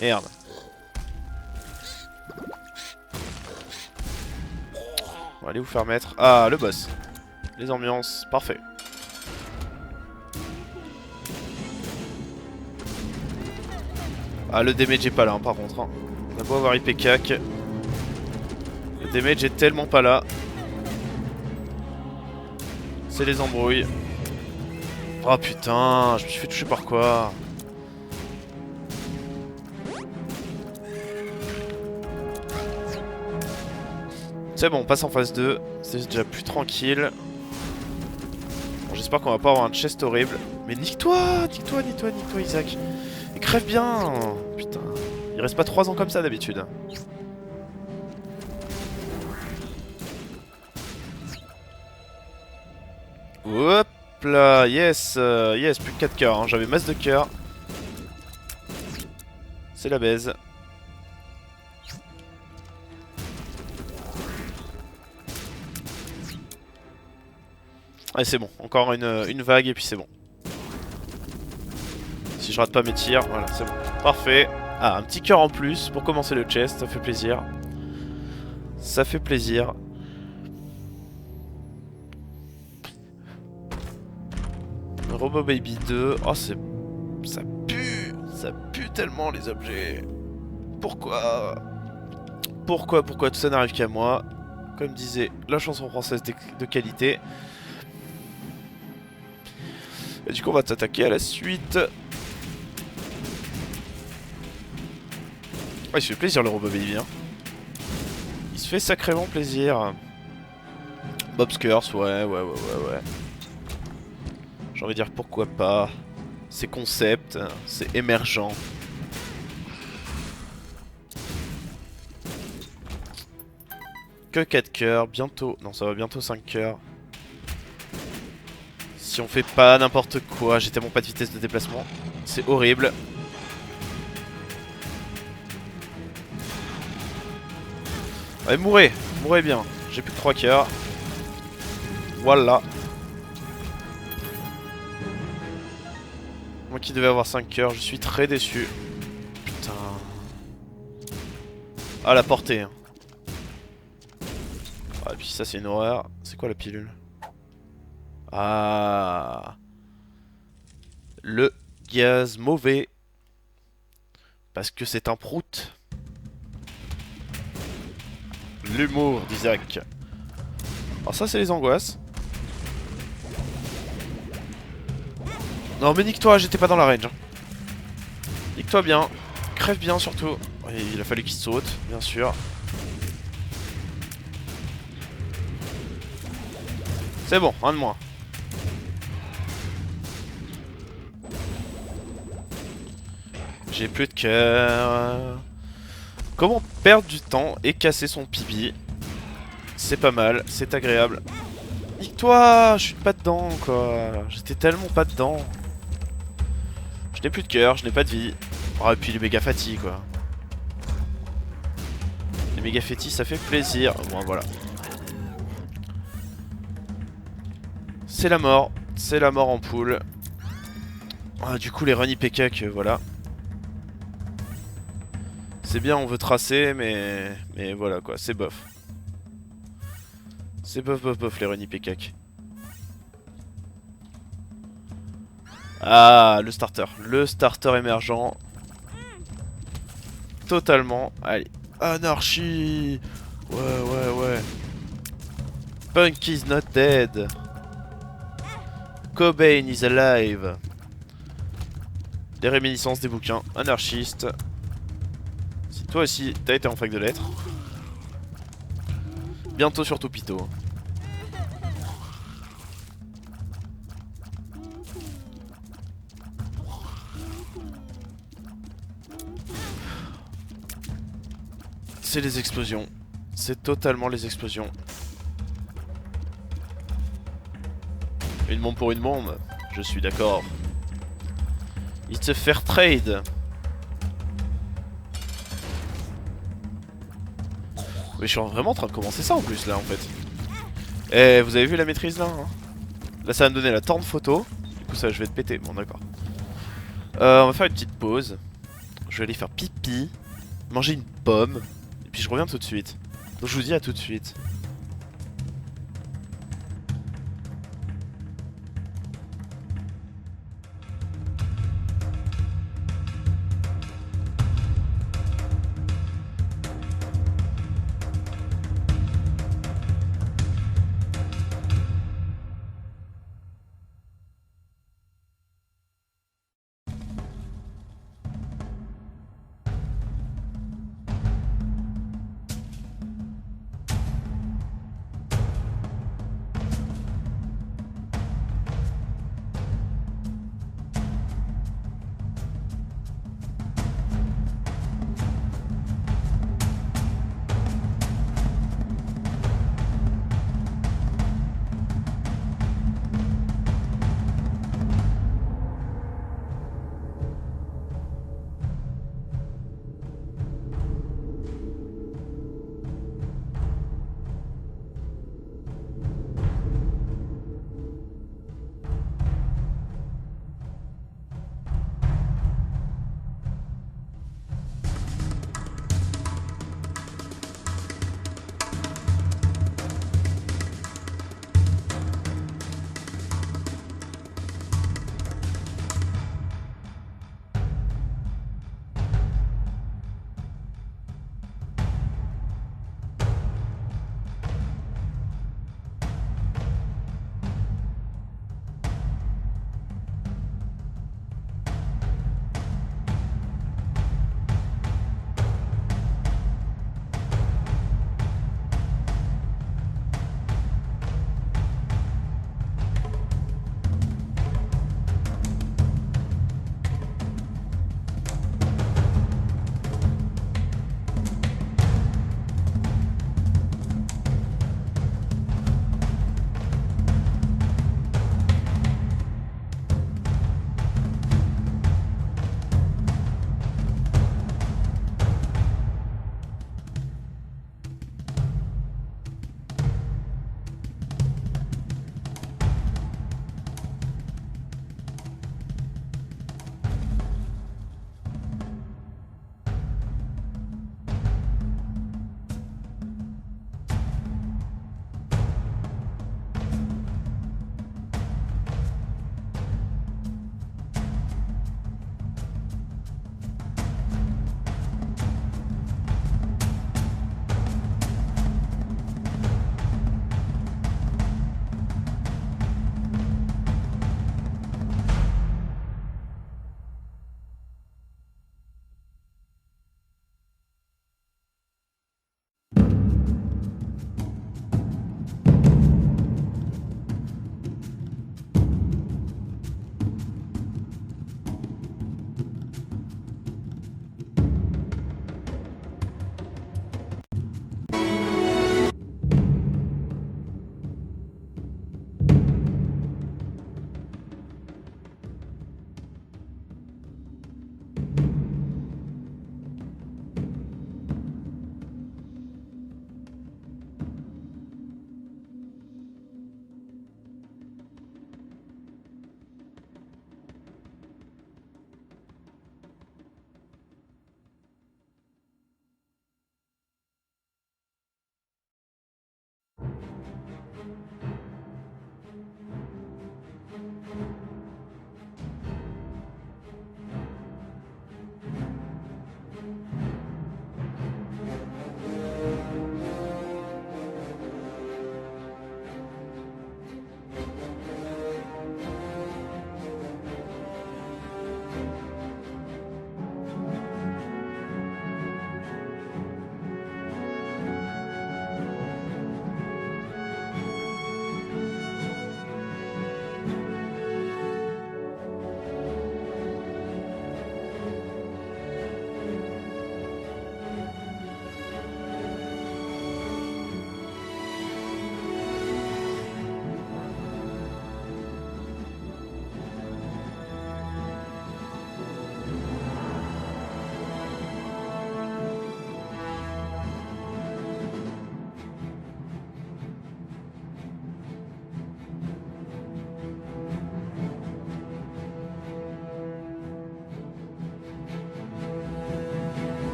Merde. Allez vous faire mettre. Ah, le boss. Les ambiances, parfait. Ah, le damage est pas là, hein, par contre. Hein. On a beau avoir IP cac. Le damage est tellement pas là. C'est les embrouilles. Oh putain, je me suis fait toucher par quoi? C'est bon, on passe en phase 2. C'est déjà plus tranquille. Bon, j'espère qu'on va pas avoir un chest horrible. Mais nique-toi, nique-toi, nique-toi, nique-toi, Isaac. Et crève bien. Putain, il reste pas 3 ans comme ça d'habitude. Hop là, yes, yes, plus que 4 cœurs, hein. J'avais masse de cœurs. C'est la baise. Allez, c'est bon, encore une vague et puis c'est bon. Si je rate pas mes tirs, voilà, c'est bon. Parfait. Ah, un petit cœur en plus pour commencer le chest, ça fait plaisir. Ça fait plaisir. Robo Baby 2. Oh, c'est... Ça pue tellement les objets. Pourquoi tout ça n'arrive qu'à moi? Comme disait la chanson française de qualité. Et du coup, on va s'attaquer à la suite. Oh, il se fait plaisir le Robo Baby, hein. Il se fait sacrément plaisir. Bobskers, ouais. J'ai envie de dire pourquoi pas. C'est concept, c'est émergent. Que 4 cœurs, bientôt. Non, ça va bientôt 5 cœurs. Si on fait pas n'importe quoi, j'ai tellement pas de vitesse de déplacement. C'est horrible. Allez, mourrez bien. J'ai plus que 3 cœurs. Voilà. Moi qui devais avoir 5 cœurs, je suis très déçu. Putain. Ah, la portée. Hein. Ah, et puis ça, c'est une horreur. C'est quoi la pilule? Ah. Le gaz mauvais. Parce que c'est un prout. L'humour d'Isaac. Alors ça, c'est les angoisses. Non mais nique-toi, j'étais pas dans la range. Nique-toi bien. Crève bien surtout. Et il a fallu qu'il saute, bien sûr. C'est bon, un de moins. J'ai plus de cœur. Comment perdre du temps et casser son pibi? C'est pas mal, c'est agréable. Nique-toi, je suis pas dedans quoi. J'étais tellement pas dedans. Je n'ai plus de cœur, je n'ai pas de vie. Oh, et puis les méga fatigues quoi. Les méga fétis ça fait plaisir. Bon voilà. C'est la mort en poule. Ah, du coup les run IPK voilà. C'est bien, on veut tracer, mais voilà quoi, c'est bof. C'est bof les run IPK. Ah, le starter émergent. Totalement, allez. Anarchie. Ouais. Punk is not dead. Cobain is alive. Des réminiscences des bouquins. Anarchiste. Si toi aussi t'as été en fac de lettres. Bientôt sur Topito. C'est les explosions. C'est totalement les explosions. Une bombe pour une bombe. Je suis d'accord. It's a fair trade. Mais je suis vraiment en train de commencer ça en plus là en fait. Eh, vous avez vu la maîtrise là hein? Là ça va me donner la torne photo. Du coup ça je vais te péter, bon d'accord. On va faire une petite pause. Je vais aller faire pipi. Manger une pomme. Et puis je reviens tout de suite. Donc je vous dis à tout de suite.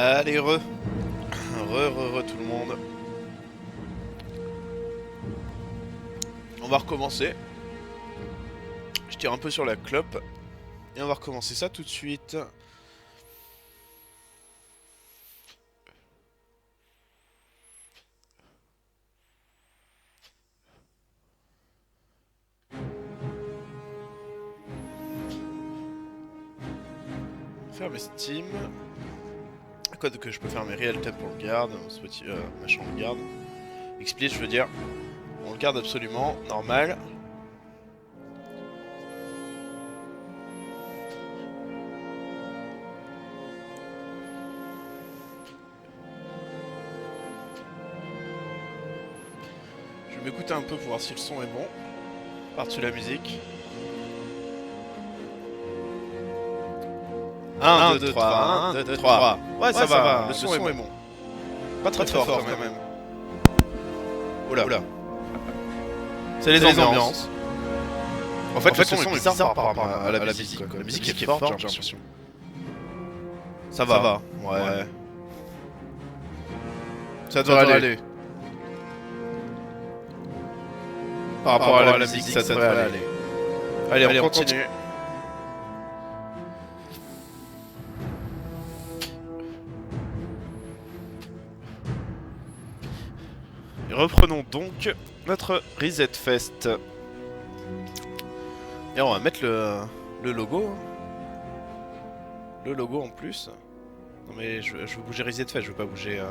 Allez, re tout le monde. On va recommencer. Je tire un peu sur la clope. Et on va recommencer ça tout de suite. Fermer Steam. Quoi que je peux faire mes real time pour le garde, ce petit machin on le garde. Explicit je veux dire. On le garde absolument, normal. Je vais m'écouter un peu pour voir si le son est bon. Par-dessus la musique. 1, 2, 3, 1, 2, 3. Ouais, ça va, le son est bon. Pas très fort quand même. Oula. C'est les ambiances. En fait, le son est bizarre par rapport à la musique. La musique est forte, j'ai l'impression. Ça va. Ouais. Ça devrait aller. Par rapport à la musique, ça devrait aller. Allez, on continue. Et reprenons donc notre Reset Fest. Et on va mettre le logo. Le logo en plus. Non mais je veux bouger Reset de fait, je veux pas bouger...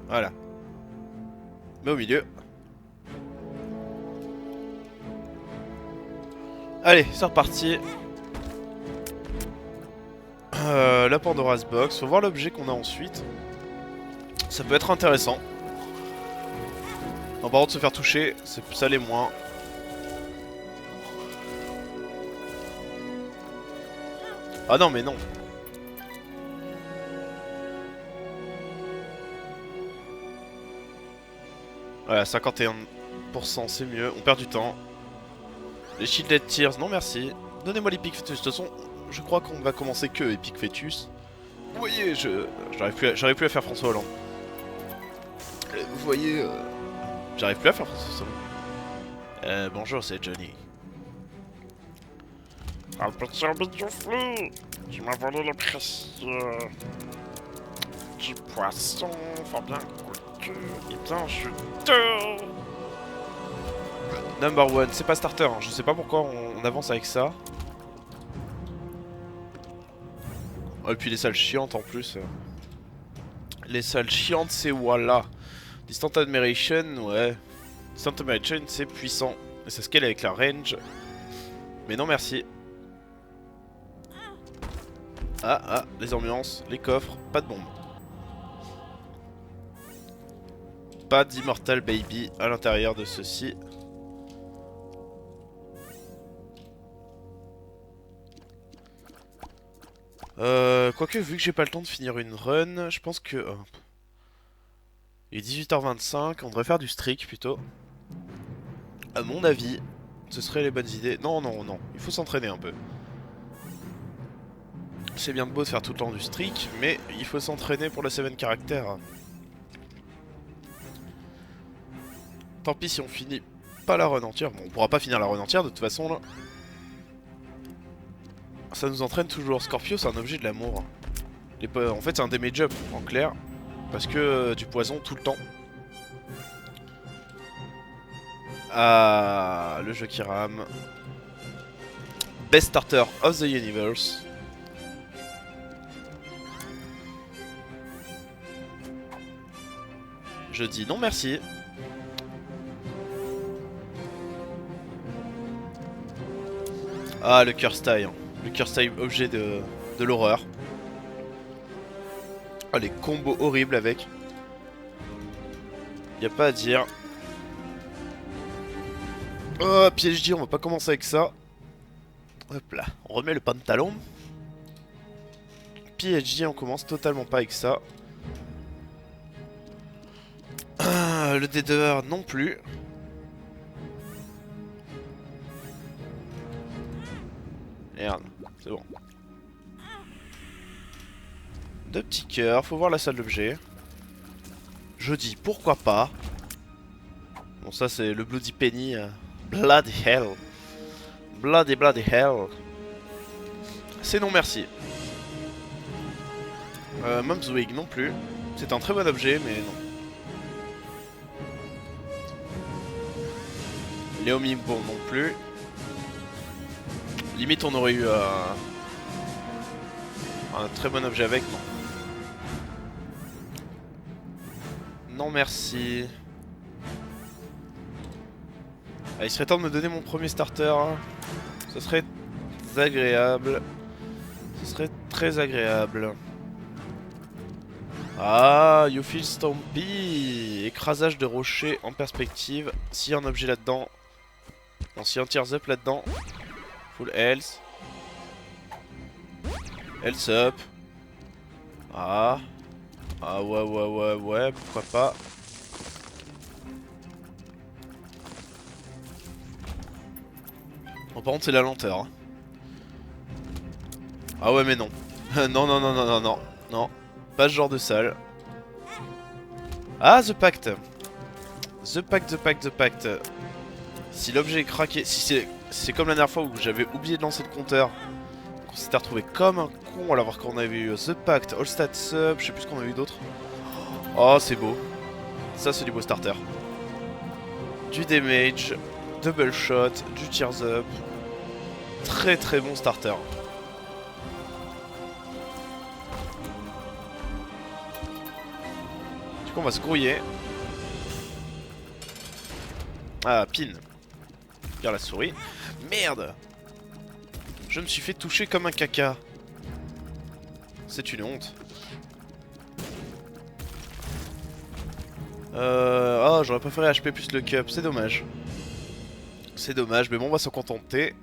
Voilà. Mais au milieu. Allez, c'est reparti. La Pandora's Box. Faut voir l'objet qu'on a ensuite. Ça peut être intéressant. Non, par contre, se faire toucher, ça l'est moins. Ah non, mais non. Voilà, 51%, c'est mieux. On perd du temps. Les Shielded Tears, non merci. Donnez-moi l'Epic Fetus. De toute façon, je crois qu'on va commencer que Epic Fetus. Vous voyez, j'arrive plus à faire François Hollande. Vous voyez, j'arrive plus à faire François Hollande. Bonjour, c'est Johnny. Un petit arbitre du flou, tu m'as volé le précieux. Du poisson, fort bien goûteux et bien juteux. Number one, c'est pas starter, hein. Je sais pas pourquoi on avance avec ça. Oh, et puis les salles chiantes en plus. Les salles chiantes, c'est voilà. Distant Admiration, ouais. Distant Admiration, c'est puissant. Et ça scale avec la range. Mais non, merci. Ah, les ambiances, les coffres, pas de bombe. Pas d'Immortal Baby à l'intérieur de ceci. Quoique, vu que j'ai pas le temps de finir une run, je pense que... il est 18h25, on devrait faire du streak plutôt. À mon avis, ce serait les bonnes idées. Non, il faut s'entraîner un peu. C'est bien beau de faire tout le temps du streak, mais il faut s'entraîner pour le 7 caractère. Tant pis si on finit pas la run entière. Bon, on pourra pas finir la run entière de toute façon là. Ça nous entraîne toujours. Scorpio, c'est un objet de l'amour. En fait, c'est un damage up en clair. Parce que du poison tout le temps. Ah, le jeu qui rame. Best starter of the universe. Je dis non merci. Ah, le curse time. Le curse time, objet de l'horreur. Ah, les combos horribles avec. Y a pas à dire. Oh, PhD, on va pas commencer avec ça. Hop là, on remet le pantalon. PhD, on commence totalement pas avec ça. Le D2R non plus. Merde, c'est bon. Deux petits cœurs, faut voir la salle d'objet. Je dis pourquoi pas. Bon, ça c'est le Bloody Penny. Bloody hell. Bloody hell. C'est non merci. Mom's Wig non plus. C'est un très bon objet, mais non. Léo Mimbo non plus. Limite on aurait eu un très bon objet avec, non. Non merci. Ah, il serait temps de me donner mon premier starter. Hein. Ce serait agréable. Ce serait très agréable. Ah, You Feel Stompy. Écrasage de rocher en perspective. S'il y a un objet là-dedans. Non, s'il y a un tears up là-dedans. Full health. Health up. Ah. Ah ouais, pourquoi pas. Bon, par contre c'est la lenteur. Hein. Ah ouais mais non. Non. Pas ce genre de salle. Ah, The Pact. The Pact. Si l'objet est craqué, si c'est comme la dernière fois où j'avais oublié de lancer le compteur, qu'on s'était retrouvé comme un con alors qu'on avait eu The Pact, All Stats Sub, je sais plus ce qu'on a eu d'autre. Oh, c'est beau. Ça, c'est du beau starter. Du damage, double shot, du tears up. Très bon starter. Du coup on va se grouiller. Ah, pin. Regarde la souris. Merde! Je me suis fait toucher comme un caca. C'est une honte. Ah, j'aurais préféré HP plus le cup, c'est dommage. C'est dommage, mais bon, on va s'en contenter.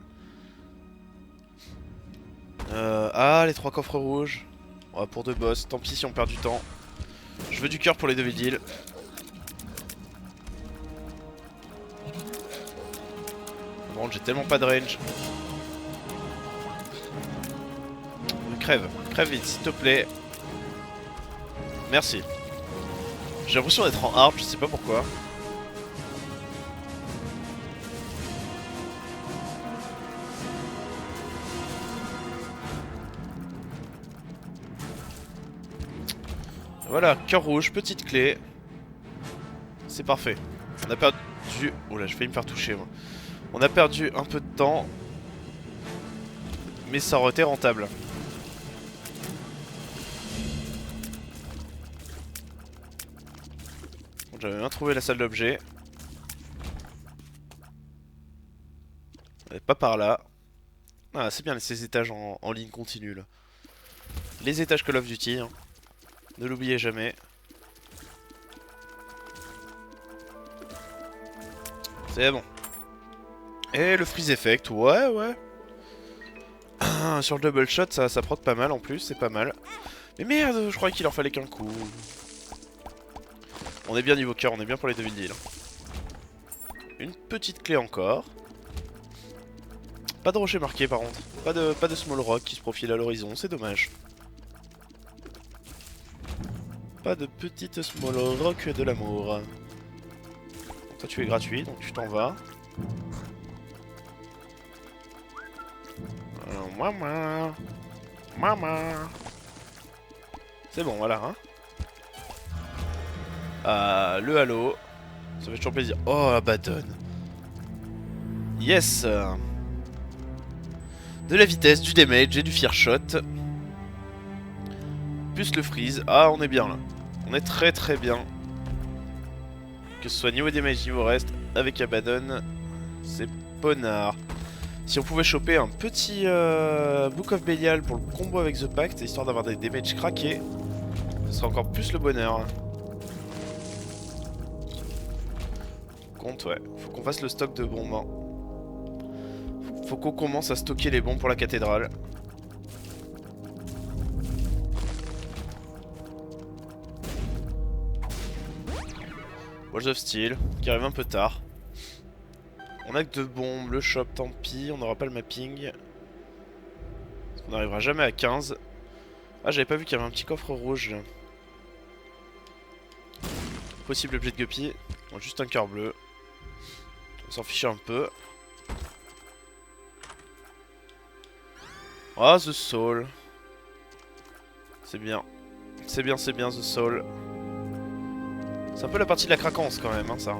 Ah, les 3 coffres rouges. Ouais, pour 2 boss, tant pis si on perd du temps. Je veux du cœur pour les Devil Deal. Bon, j'ai tellement pas de range. Crève, crève vite, s'il te plaît. Merci. J'ai l'impression d'être en hard, je sais pas pourquoi. Voilà, cœur rouge, petite clé. C'est parfait. On a perdu... Oh là, j'ai failli me faire toucher, moi. On a perdu un peu de temps. Mais ça aurait été rentable. Bon, j'avais bien trouvé la salle d'objet. Pas par là. Ah, c'est bien ces étages en ligne continue, là. Les étages Call of Duty, hein. Ne l'oubliez jamais. C'est bon. Et le freeze effect, ouais, ouais. Sur le double shot, ça proc pas mal en plus, c'est pas mal. Mais merde, je croyais qu'il en fallait qu'un coup. On est bien niveau cœur, on est bien pour les Devil Deal. Une petite clé encore. Pas de rocher marqué par contre. Pas de small rock qui se profile à l'horizon, c'est dommage. Pas de petite small rock de l'amour. Toi tu es gratuit, donc tu t'en vas. Maman. Maman. C'est bon, voilà, hein. Ah, le halo. Ça fait toujours plaisir. Oh, Abaddon. Yes. De la vitesse, du damage et du fear shot. Plus le freeze. Ah, on est bien là. On est très très bien. Que ce soit niveau damage, niveau reste, avec Abaddon, c'est bonnard. Si on pouvait choper un petit Book of Belial pour le combo avec The Pact, histoire d'avoir des damages craqués, ce serait encore plus le bonheur. Compte, ouais. Faut qu'on fasse le stock de bombes. Hein. Faut qu'on commence à stocker les bombes pour la cathédrale. Walls of Steel, qui arrive un peu tard. On a que 2 bombes, le shop tant pis, on n'aura pas le mapping. On n'arrivera jamais à 15. Ah, j'avais pas vu qu'il y avait un petit coffre rouge. Possible objet de guppy. Bon, juste un cœur bleu. On s'en fiche un peu. Ah, The Soul. C'est bien. C'est bien, The Soul. C'est un peu la partie de la craquance quand même, hein, ça.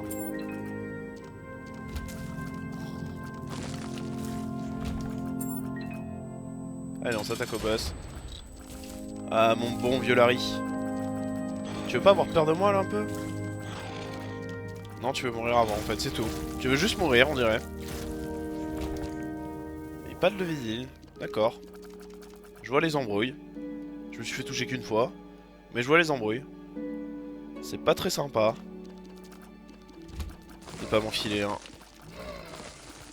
Allez, on s'attaque au boss. Ah, mon bon vieux Larry. Tu veux pas avoir peur de moi, là, un peu? Non, tu veux mourir avant, en fait, c'est tout. Tu veux juste mourir, on dirait. Et pas de levisil. D'accord. Je vois les embrouilles. Je me suis fait toucher qu'une fois. Mais je vois les embrouilles. C'est pas très sympa. De pas m'enfiler, hein.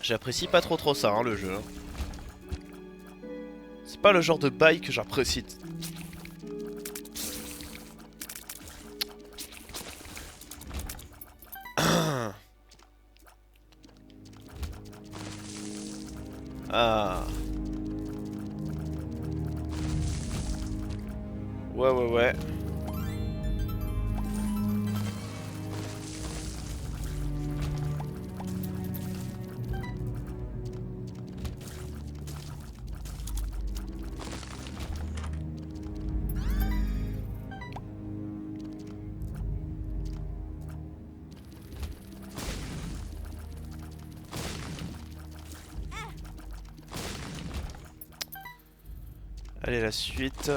J'apprécie pas trop ça, hein, le jeu. C'est pas le genre de bail que j'apprécie. Ah. Ouais. Allez, la suite.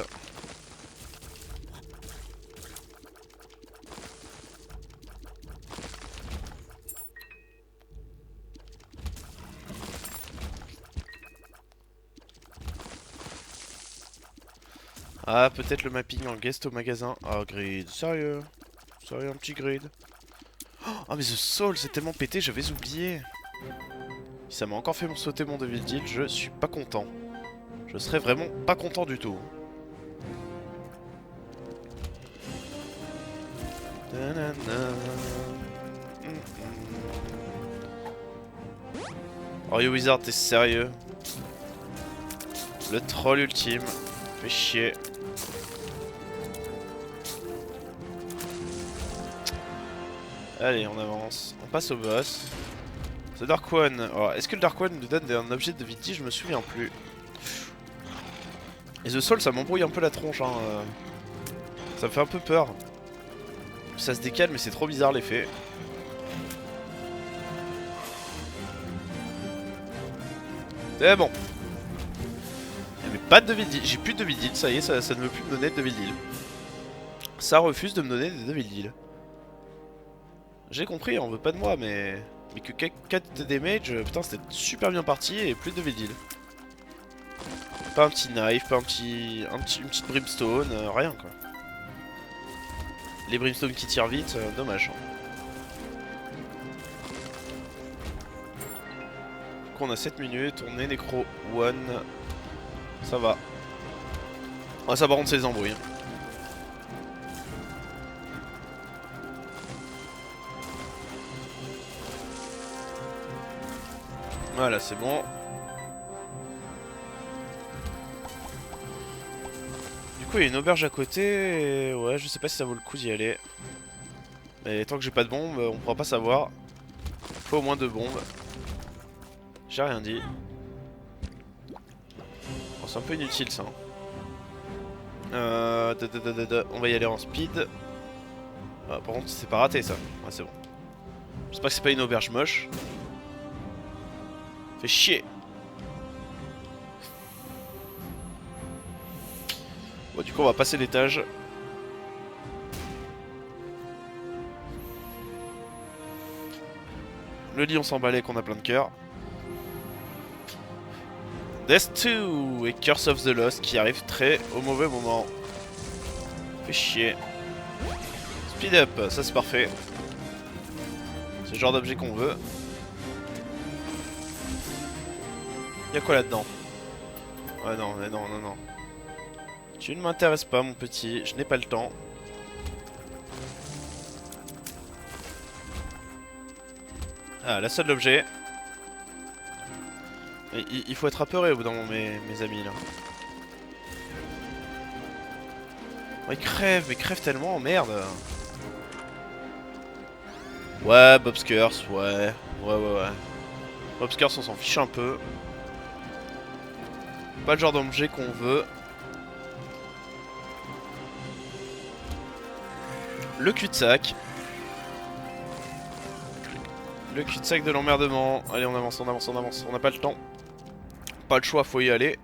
Ah, peut-être le mapping en guest au magasin. Ah, grid, sérieux? Sérieux, un petit grid? Ah, mais The Soul, c'est tellement pété, j'avais oublié. Ça m'a encore fait sauter mon Devil Deal, je suis pas content. Je serais vraiment pas content du tout. Oh, you Wizard, t'es sérieux? Le troll ultime. Fait chier. Allez, on avance. On passe au boss. The Dark One. Oh, est-ce que le Dark One nous donne un objet de Viti? Je me souviens plus. Et The Soul, ça m'embrouille un peu la tronche. Hein. Ça me fait un peu peur. Ça se décale, mais c'est trop bizarre l'effet. C'est bon. Mais pas de Devil Deal. J'ai plus de Devil Deal. Ça y est, ça ne veut plus me donner de Devil Deal. Ça refuse de me donner des Devil Deal. J'ai compris, on veut pas de moi, mais que 4 damage, putain, c'était super bien parti et plus de Devil Deal. Pas un petit knife, pas une petite brimstone, rien quoi. Les brimstones qui tirent vite, dommage. Donc on a 7 minutes, on est Necro 1. Ça va. Ah, ça par contre c'est les embrouilles. Voilà, c'est bon. Du coup, il y a une auberge à côté. Et ouais, je sais pas si ça vaut le coup d'y aller. Mais tant que j'ai pas de bombe, on pourra pas savoir. Faut au moins 2 bombes. J'ai rien dit. Oh, c'est un peu inutile ça. On va y aller en speed. Ah, par contre, c'est pas raté ça. Ouais, c'est bon. J'espère que c'est pas une auberge moche. Fait chier. Bon, du coup, on va passer l'étage. Le lit, on s'emballait qu'on a plein de cœurs. Death 2 et Curse of the Lost qui arrive très au mauvais moment. Fait chier. Speed up, ça c'est parfait. C'est le genre d'objet qu'on veut. Y'a quoi là-dedans? Ouais, non, mais non, non, non. Tu ne m'intéresses pas, mon petit. Je n'ai pas le temps. Ah, la seule l'objet. Il faut être apeuré au bout d'un moment, mes amis, là. Oh, il crève, mais crève tellement, merde. Ouais, Bobskers, ouais. Ouais. Bobskers, on s'en fiche un peu. Pas le genre d'objet qu'on veut. Le cul-de-sac. Le cul-de-sac de l'emmerdement. Allez, on avance. On n'a pas le temps. Pas le choix, faut y aller.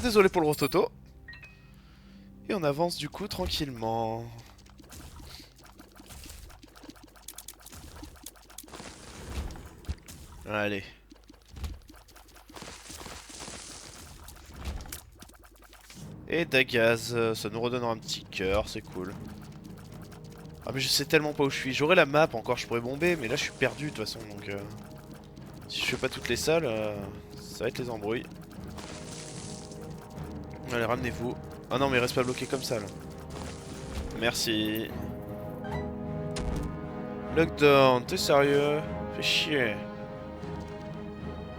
Désolé pour le rototo. Et on avance du coup tranquillement. Allez. Et Dagaz, ça nous redonnera un petit cœur, c'est cool. Ah mais je sais tellement pas où je suis. J'aurais la map encore, je pourrais bomber, mais là je suis perdu de toute façon, donc... si je fais pas toutes les salles, ça va être les embrouilles. Allez, ramenez-vous. Ah non mais reste pas bloqué comme ça là. Merci. Lockdown, t'es sérieux? Fais chier.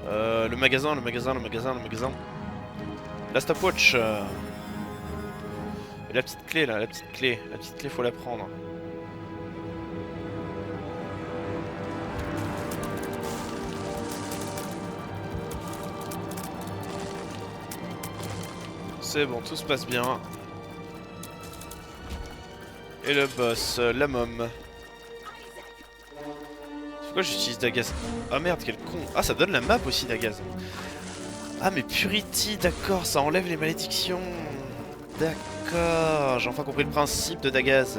Le magasin. La stopwatch. Et la petite clé là, la petite clé faut la prendre. C'est bon, tout se passe bien. Et le boss, la môme. Pourquoi j'utilise Dagaz? Ah merde, quel con. Ah, ça donne la map aussi, Dagaz. Ah, mais Purity, d'accord, ça enlève les malédictions. D'accord, j'ai enfin compris le principe de Dagaz.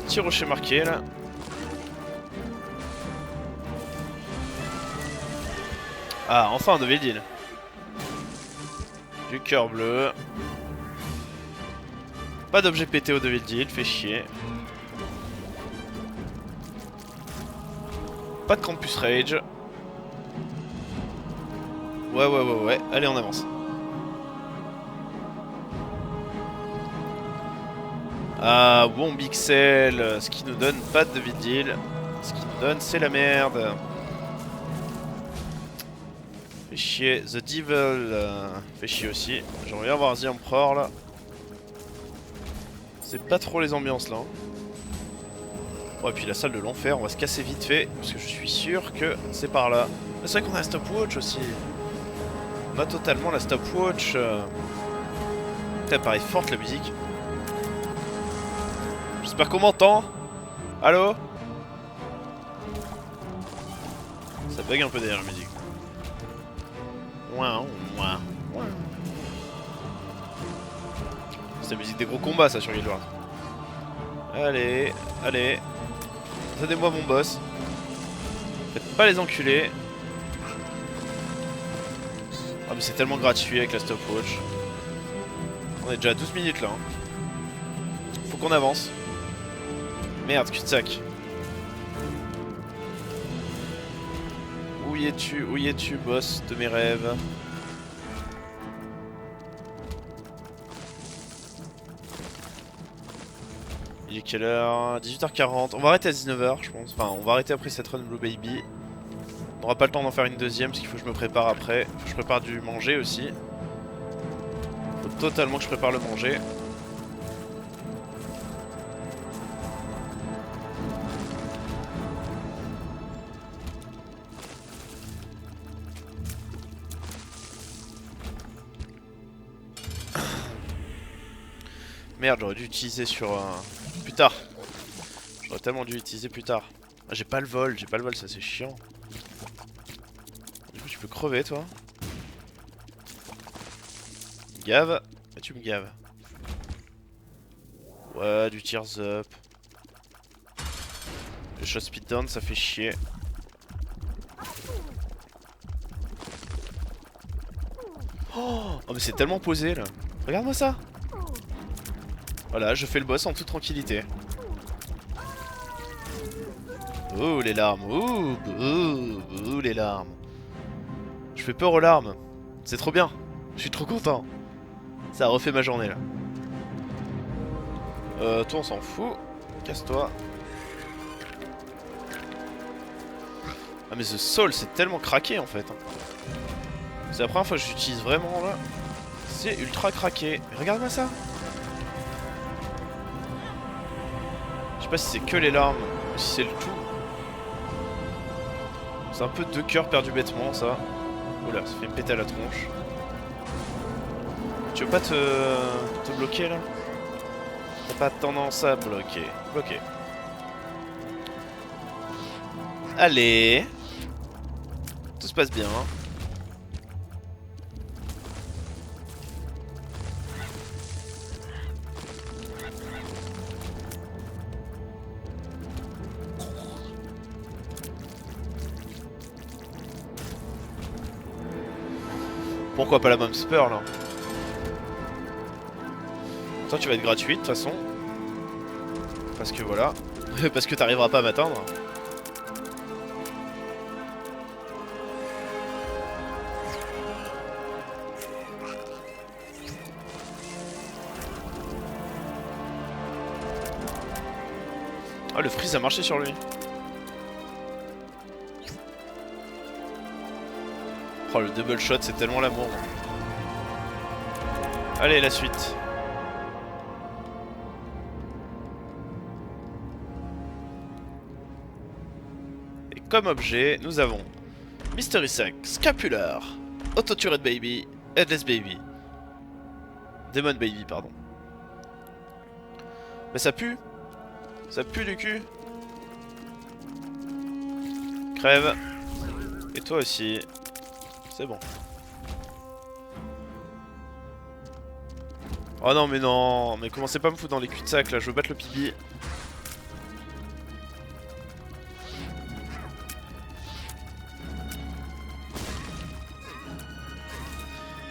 Petit rocher marqué là. Ah, enfin un Devil Deal. Du cœur bleu. Pas d'objet pété au Devil Deal, fait chier. Pas de Campus Rage. Ouais. Allez, on avance. Ah, bon Bixel. Ce qui nous donne pas de Devil Deal. Ce qui nous donne, c'est la merde. Fait chier. The Devil fait chier aussi. J'aimerais bien voir The Emperor là. C'est pas trop les ambiances là. Oh, et puis la salle de l'enfer, on va se casser vite fait. Parce que je suis sûr que c'est par là. C'est vrai qu'on a la stopwatch aussi. On a totalement la stopwatch. Putain, pareil forte la musique. J'espère qu'on m'entend. Allô? Ça bug un peu derrière la musique. C'est la musique des gros combats ça sur Guild Wars. Allez. Donnez-moi mon boss. Faites pas les enculés. Ah mais c'est tellement gratuit avec la stopwatch. On est déjà à 12 minutes là. Faut qu'on avance. Merde, cul-de-sac. Où y es-tu, boss de mes rêves? Il est quelle heure? 18h40. On va arrêter à 19h, je pense. Enfin, on va arrêter après cette run Blue Baby. On n'aura pas le temps d'en faire une deuxième parce qu'il faut que je me prépare après. Faut que je prépare du manger aussi. Faut totalement que je prépare le manger. Merde, j'aurais dû utiliser sur... plus tard. J'aurais tellement dû utiliser plus tard. Ah, j'ai pas le vol, ça c'est chiant. Du coup tu peux crever toi. Gave. Et tu me gaves. Ouais, du tears up. Le shot speed down ça fait chier. Oh mais c'est tellement posé là. Regarde-moi ça. Voilà, je fais le boss en toute tranquillité. Oh les larmes, ouh les larmes. Je fais peur aux larmes. C'est trop bien. Je suis trop content. Ça a refait ma journée là. Toi on s'en fout. Casse-toi. Ah mais The Soul c'est tellement craqué en fait. C'est la première fois que j'utilise vraiment là. C'est ultra craqué. Mais regarde-moi ça. Je sais pas si c'est que les larmes ou si c'est le tout. C'est un peu 2 cœurs perdus bêtement ça. Oula, ça fait me péter à la tronche. Tu veux pas te bloquer là? T'as pas tendance à bloquer. Bloquer. Allez. Tout se passe bien. Pourquoi pas la même spur là? Toi tu vas être gratuit de toute façon. Parce que voilà. Parce que t'arriveras pas à m'atteindre. Ah le freeze a marché sur lui. Oh le double shot c'est tellement l'amour. Allez la suite. Et comme objet nous avons Mystery Sack, Scapular, Auto-Turret Baby, Headless Baby. Demon Baby pardon. Mais ça pue. Ça pue du cul. Crève. Et toi aussi. C'est bon. Oh non mais commencez pas à me foutre dans les cul-de-sac là, je veux battre le pibi.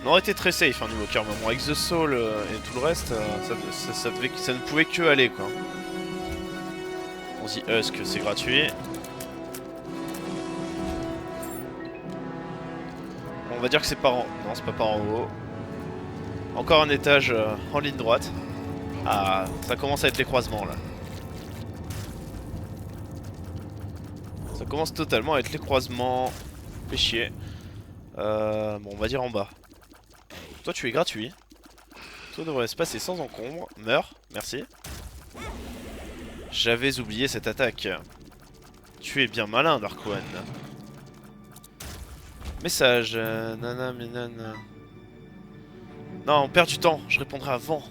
On aurait été très safe hein, niveau cœur, mais bon, avec The Soul et tout le reste, ça ne pouvait que aller quoi. On se dit Husk, c'est gratuit. On va dire que c'est par en... Non, c'est pas par en haut. Encore un étage en ligne droite. Ah, ça commence à être les croisements là. Ça commence totalement à être les croisements. Fait chier. Bon, on va dire en bas. Toi, tu es gratuit. Toi devrait se passer sans encombre. Meurs, merci. J'avais oublié cette attaque. Tu es bien malin, Dark One. Message. Nana, minane. Non, on perd du temps. Je répondrai avant.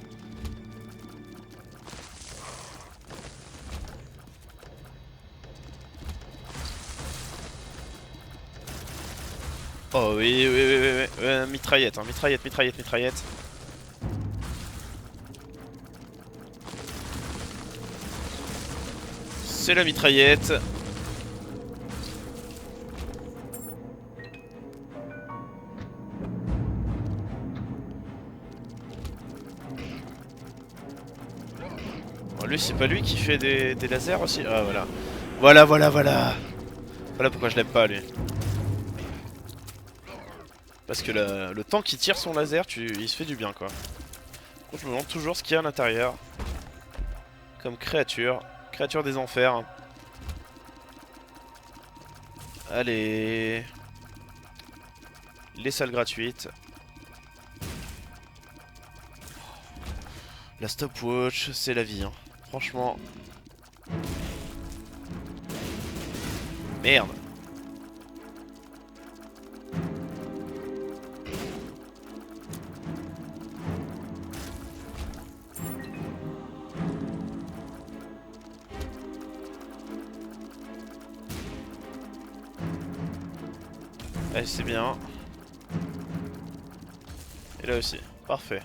Oh oui, oui. Mitraillette, hein. Mitraillette. C'est la mitraillette. Oh, lui, c'est pas lui qui fait des lasers aussi? Ah, voilà. Voilà pourquoi je l'aime pas, lui. Parce que le temps qu'il tire son laser, il se fait du bien, quoi. Je me demande toujours ce qu'il y a à l'intérieur. Comme créature. Créature des enfers. Allez. Les salles gratuites. La stopwatch, c'est la vie, hein. Franchement. Merde. Allez, c'est bien. Et là aussi. Parfait.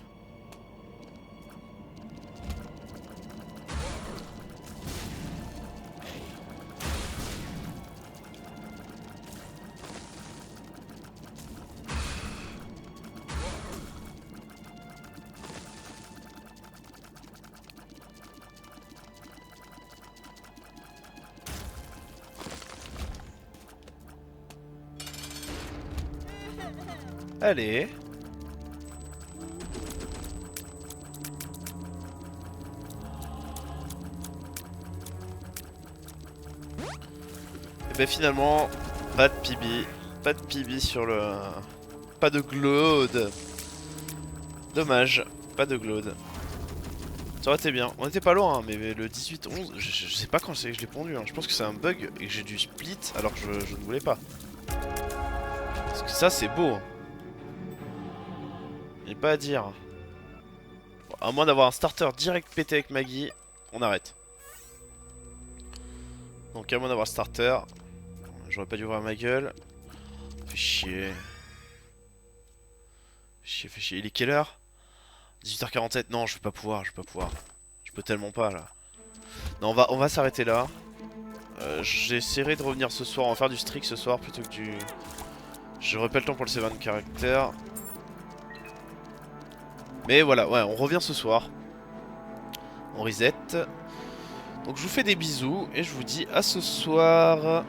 Allez. Et ben finalement, pas de PB. Pas de PB sur le... Pas de Glode. Dommage, pas de Glode. Ça aurait été bien. On était pas loin, hein, mais le 18-11, je sais pas quand c'est que je l'ai pondu. Hein. Je pense que c'est un bug et que j'ai dû split alors que je ne voulais pas. Parce que ça, c'est beau. Il n'y a pas à dire. Bon, à moins d'avoir un starter direct pété avec Maggie, on arrête. Donc à moins d'avoir starter, j'aurais pas dû ouvrir ma gueule. Fait chier. Fait chier. Il est quelle heure? 18h47. Non, je vais pas pouvoir. Je peux tellement pas là. Non, on va s'arrêter là. J'essaierai de revenir ce soir. On va faire du streak ce soir plutôt que du... J'aurai pas le temps pour le save caractère. Mais voilà, ouais, on revient ce soir. On reset. Donc je vous fais des bisous et je vous dis à ce soir.